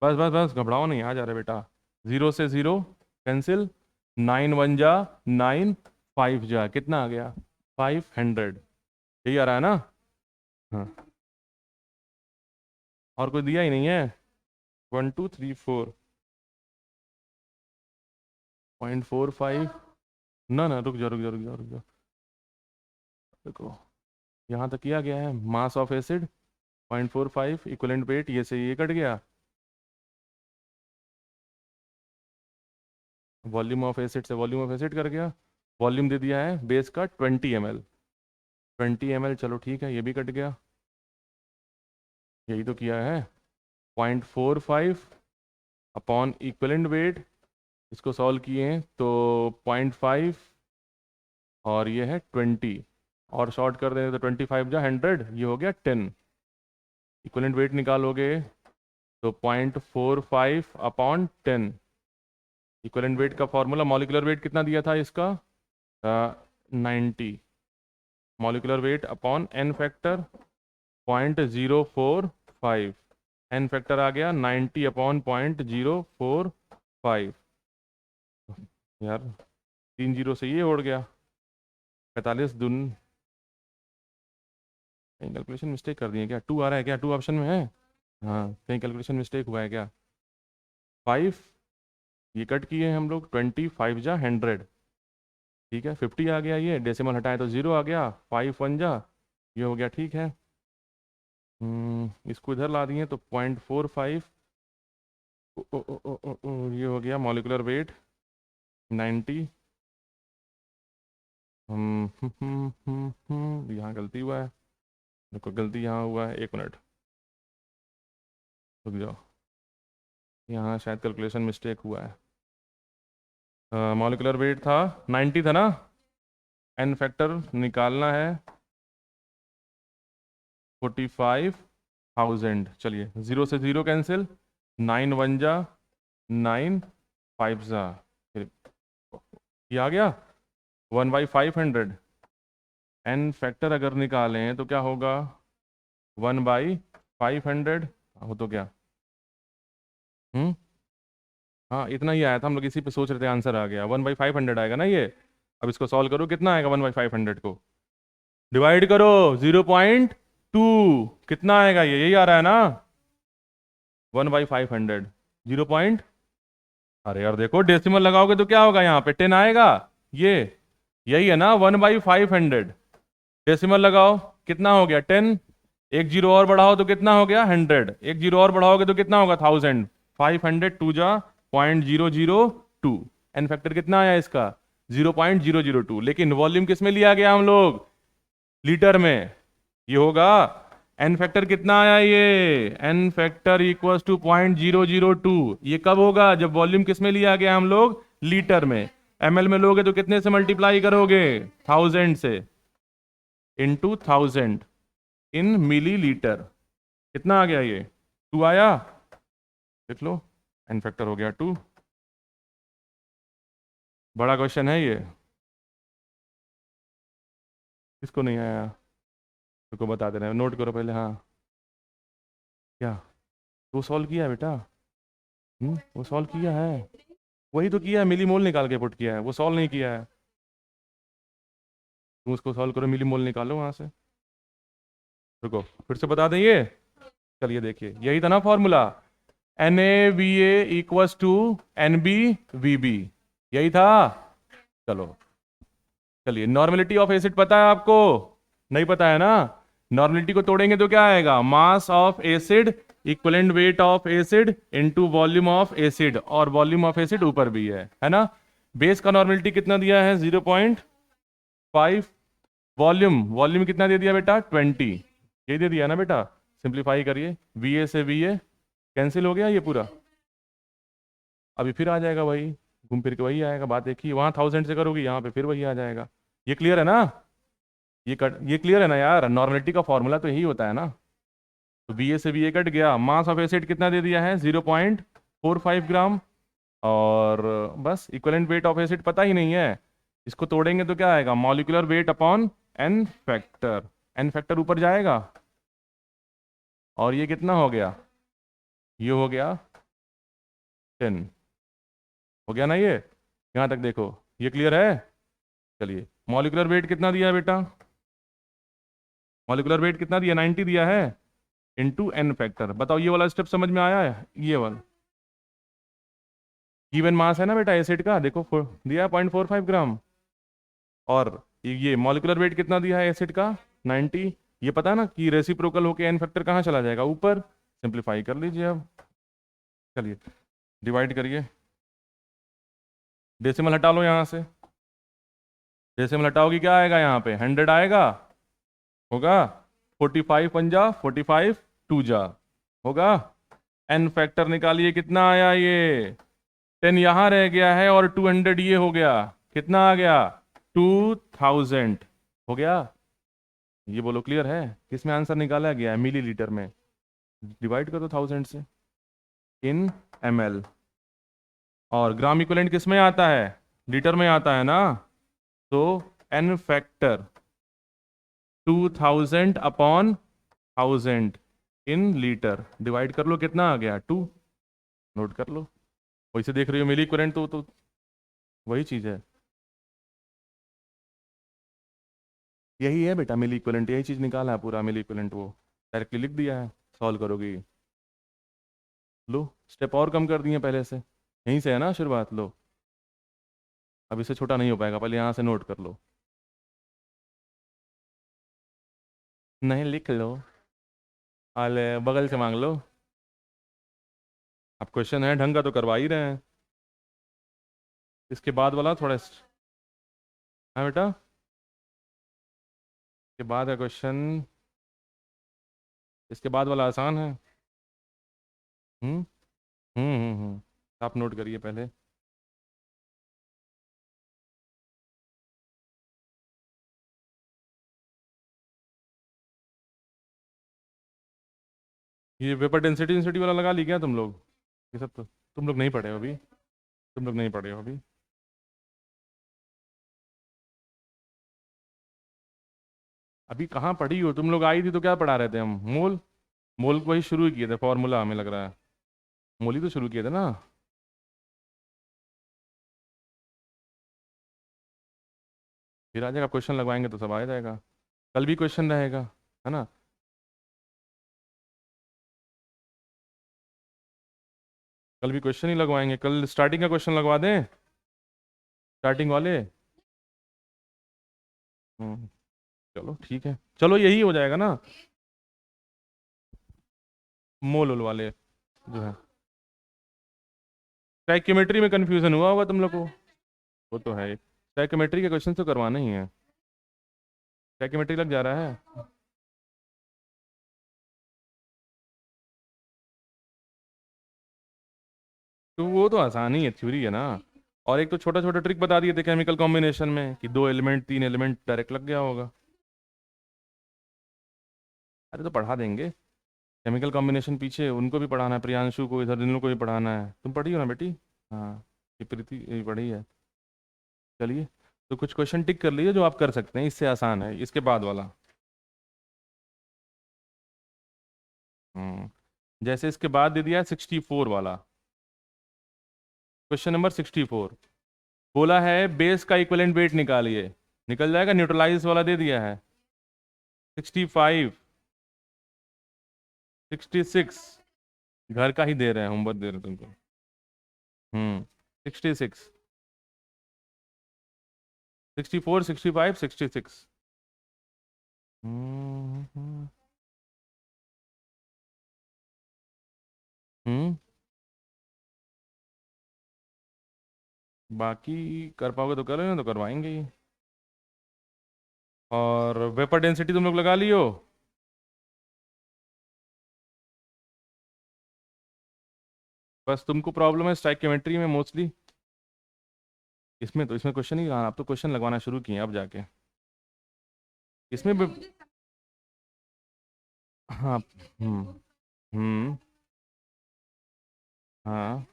बस बस बस घबराओ नहीं, आ जा रहा बेटा। 0 से 0 कैंसिल, 9 1 जा 9, 5 जा कितना आ गया, 500। यही आ रहा है ना? हाँ, और कोई दिया ही नहीं है। 1 2 3 4 0.45। ना ना रुक जाओ रुक जाओ रुक जाओ रुक जाओ, देखो यहाँ तक किया गया है। Mass of acid 0.45, equivalent weight ये से ये कट गया, वॉल्यूम ऑफ एसिड से वॉल्यूम ऑफ एसिड कर गया। वॉल्यूम दे दिया है बेस का 20 ml, 20 ml। चलो ठीक है, ये भी कट गया, यही तो किया है। 0.45 अपॉन इक्विवेलेंट वेट, इसको सॉल्व किए हैं तो 0.5 और ये है 20, और शॉर्ट कर दें तो 25 जा 100, ये हो गया 10। इक्विवेलेंट वेट निकालोगे तो 0.45 अपॉन 10। इक्विवेलेंट वेट का फॉर्मूला, मॉलिक्यूलर वेट कितना दिया था इसका, 90। Molecular weight upon N factor 0.045, n factor आ गया 90 अपॉन 0.045। यार 3 जीरो से ये उड़ गया, 45 दून, कहीं कैलकुलेशन मिस्टेक कर दिए क्या? 2 आ रहा है क्या? 2 ऑप्शन में है? हाँ, कहीं कैलकुलेशन मिस्टेक हुआ है क्या? 5 ये कट किए हैं हम लोग, 25 जा 100, ठीक है। 50 आ गया, ये डेसिमल हटाए तो 0 आ गया, 5 1 जा ये हो गया, ठीक है। इसको इधर ला दिए तो 0.45, ये हो गया मॉलिकुलर वेट 90। यहाँ गलती हुआ है, देखो गलती यहाँ हुआ है, 1 मिनट रुक जाओ, यहाँ शायद कैलकुलेशन मिस्टेक हुआ है। मॉलिकुलर वेट था 90 था ना, एन फैक्टर निकालना है 45,000। चलिए 0 से 0 कैंसिल, 9 1 जा 9 5 जा, फिर ये आ गया 1/500। एन फैक्टर अगर निकालें तो क्या होगा, 1/500 हो तो क्या, हम्म, हाँ इतना ही आया था, हम लोग इसी पे सोच रहे थे, आंसर आ गया 1/500 आएगा ना ये। अब इसको सॉल्व करो, कितना आएगा 1/500 को डिवाइड करो 0.2, कितना आएगा ये, यही आ रहा है ना 1/500, 0. अरे यार देखो डेसिमल लगाओगे तो क्या होगा, यहाँ पे 10 आएगा, ये यही है ना 1/500। डेसिमल लगाओ, कितना हो गया 10, एक जीरो और बढ़ाओ तो कितना हो गया 100, एक जीरो और बढ़ाओगे तो कितना होगा 1000, 500 2 जा 0.002, एन फैक्टर कितना आया इसका 0.002, लेकिन वॉल्यूम किस में लिया गया हम लोग, लीटर में। ये होगा एन फैक्टर कितना आया, ये एन फैक्टर इक्वल्स टू 0.002, ये कब होगा, जब वॉल्यूम किस में लिया गया हम लोग, लीटर में। एमएल में लोगे तो कितने से मल्टीप्लाई करोगे, 1000 से, इंटू 1000 इन मिलीलीटर, कितना आ गया ये 2 आया, देख लो एन फैक्टर हो गया 2। बड़ा क्वेश्चन है ये, किसको नहीं आया, को बता दे रहे हैं, नोट करो पहले। हाँ क्या, वो सॉल्व किया है बेटा, वो सॉल्व किया है, वही तो किया है, मिली मोल निकाल के पुट किया है, वो सॉल्व नहीं किया है। तुम उसको सॉल्व करो, मिली मोल निकालो वहां से, रुको फिर से बता दें ये। चलिए देखिए, यही था ना formula, NaVA equals to NbVb, यही था। चलो चलिए, नॉर्मेलिटी ऑफ एसिड पता है आपको, नहीं पता है ना, नॉर्मेलिटी को तोड़ेंगे तो क्या आएगा, mass of acid equivalent weight of acid into volume of acid, और वॉल्यूम ऑफ एसिड ऊपर भी है ना। बेस का नॉर्मेलिटी कितना दिया है 0.5, वॉल्यूम वॉल्यूम कितना दे दिया बेटा 20, ये दे दिया ना बेटा। सिंप्लीफाई करिए, VA से VA कैंसिल हो गया ये पूरा, अभी फिर आ जाएगा वही, घूम फिर के वही आएगा, बात एक ही, वहाँ 1000 से करोगी, यहाँ पे फिर वही आ जाएगा। ये क्लियर है ना, ये क्लियर है ना यार, नॉर्मेलिटी का फॉर्मूला तो यही होता है ना। तो VA से VA कट गया, मास ऑफ एसिड कितना दे दिया है 0.45 ग्राम, और बस इक्विवेलेंट वेट ऑफ एसिड पता ही नहीं है, इसको तोड़ेंगे तो क्या आएगा, molecular weight upon N factor, N factor ऊपर जाएगा, और ये कितना हो गया, ये हो गया 10, हो गया ना ये, यहाँ तक देखो, ये क्लियर है। चलिए मॉलिक्यूलर वेट कितना दिया है बेटा, मॉलिक्यूलर वेट कितना दिया 90 दिया है, इनटू एन फैक्टर, बताओ ये वाला स्टेप समझ में आया है, ये वाला गिवन मास है ना बेटा एसिड का, देखो दिया है 0.45 ग्राम, और ये मॉलिक्यूलर वेट कितना दिया है एसिड का 90, ये पता है ना कि रेसिप्रोकल होके एन फैक्टर कहाँ चला जाएगा, ऊपर। सिंप्लीफाई कर लीजिए अब, चलिए डिवाइड करिए, डेसिमल हटा लो यहाँ से, डेसिमल हटाओगी क्या आएगा यहाँ पे 100 आएगा, होगा 45 पंजा 45 2 जा, होगा। एन फैक्टर निकालिए, कितना आया ये 10 यहाँ रह गया है, और 200 ये हो गया, कितना आ गया 2000, हो गया। ये बोलो क्लियर है, किसमें आंसर निकाला गया है, मिलीलीटर में, डिवाइड कर दो 1000 से इन ml, और ग्राम इक्विवेलेंट किस में आता है, लीटर में आता है ना, तो n factor 2000 upon 1000 in litre, divide कर लो, कितना आ गया 2, नोट कर लो, वैसे देख रही हो मिली इक्विवेलेंट तो वही चीज़ है। यही है बेटा मिली इक्विवेलेंट, यही चीज़ निकाला है पूरा मिली इक्विवेलेंट, वो डायरेक्टली लिख दिया है, सॉल्व करोगी। लो स्टेप और कम कर दिए पहले से, यहीं से है ना शुरुआत। लो अब इससे छोटा नहीं हो पाएगा, पहले यहाँ से नोट कर लो। नहीं लिख लो, अले बगल से मांग लो। अब क्वेश्चन है ढंग का तो करवा ही रहे हैं। इसके बाद वाला थोड़ा हाँ बेटा, इसके बाद का क्वेश्चन, इसके बाद वाला आसान है। हम्म आप नोट करिए पहले। ये वेपर डेंसिटी डेंसिटी वाला लगा ली क्या तुम लोग? ये सब तो तुम लोग नहीं पढ़े हो अभी, तुम लोग नहीं पढ़े हो अभी। अभी कहाँ पढ़ी हो तुम लोग? आई थी तो क्या पढ़ा रहे थे हम? मोल, मोल को ही शुरू ही किए थे फॉर्मूला, हमें लग रहा है मोल ही तो शुरू किए थे ना। फिर आ जाएगा, क्वेश्चन लगवाएंगे तो सब आ जाएगा। कल भी क्वेश्चन रहेगा, है ना? कल भी क्वेश्चन ही लगवाएंगे, कल स्टार्टिंग का क्वेश्चन लगवा दें, स्टार्टिंग वाले। हम्म, चलो ठीक है, चलो यही हो जाएगा ना, मोल वोल वाले जो है। स्टैइकियोमेट्री में कंफ्यूजन हुआ होगा तुम लोग को, वो तो है। स्टैइकियोमेट्री के क्वेश्चन तो करवाना ही है। स्टैइकियोमेट्री लग जा रहा है। तो वो तो आसान ही है, थ्योरी है ना। और एक तो छोटा छोटा ट्रिक बता दिए थे केमिकल कॉम्बिनेशन में कि दो एलिमेंट तीन एलिमेंट डायरेक्ट लग गया होगा। अरे तो पढ़ा देंगे, केमिकल कॉम्बिनेशन पीछे उनको भी पढ़ाना है, प्रियांशु को इधर इन लोगों को भी पढ़ाना है। तुम पढ़ी हो ना बेटी? हाँ, ये प्रीति ये पढ़ी है। चलिए, तो कुछ क्वेश्चन टिक कर लीजिए जो आप कर सकते हैं, इससे आसान है इसके बाद वाला। हम्म जैसे इसके बाद दे दिया है 64 वाला, क्वेश्चन नंबर 64। बोला है बेस का इक्विवेलेंट वेट निकालिए, निकल जाएगा। न्यूट्रलाइज वाला दे दिया है 65, 66, घर का ही दे रहे हैं, होमवर्क दे रहे हैं तुमको। 66, 64, 65, 66। हम्म हम्म बाकी कर पाओगे तो करो, तो करवाएंगे ही। और वेपर डेंसिटी तुम लोग लगा लियो। बस तुमको प्रॉब्लम है स्टाइकियोमेट्री में मोस्टली, इसमें तो इसमें क्वेश्चन ही, हाँ आप तो क्वेश्चन लगवाना शुरू किए हैं अब जाके इसमें भी। हाँ। हम्म हम्म हाँ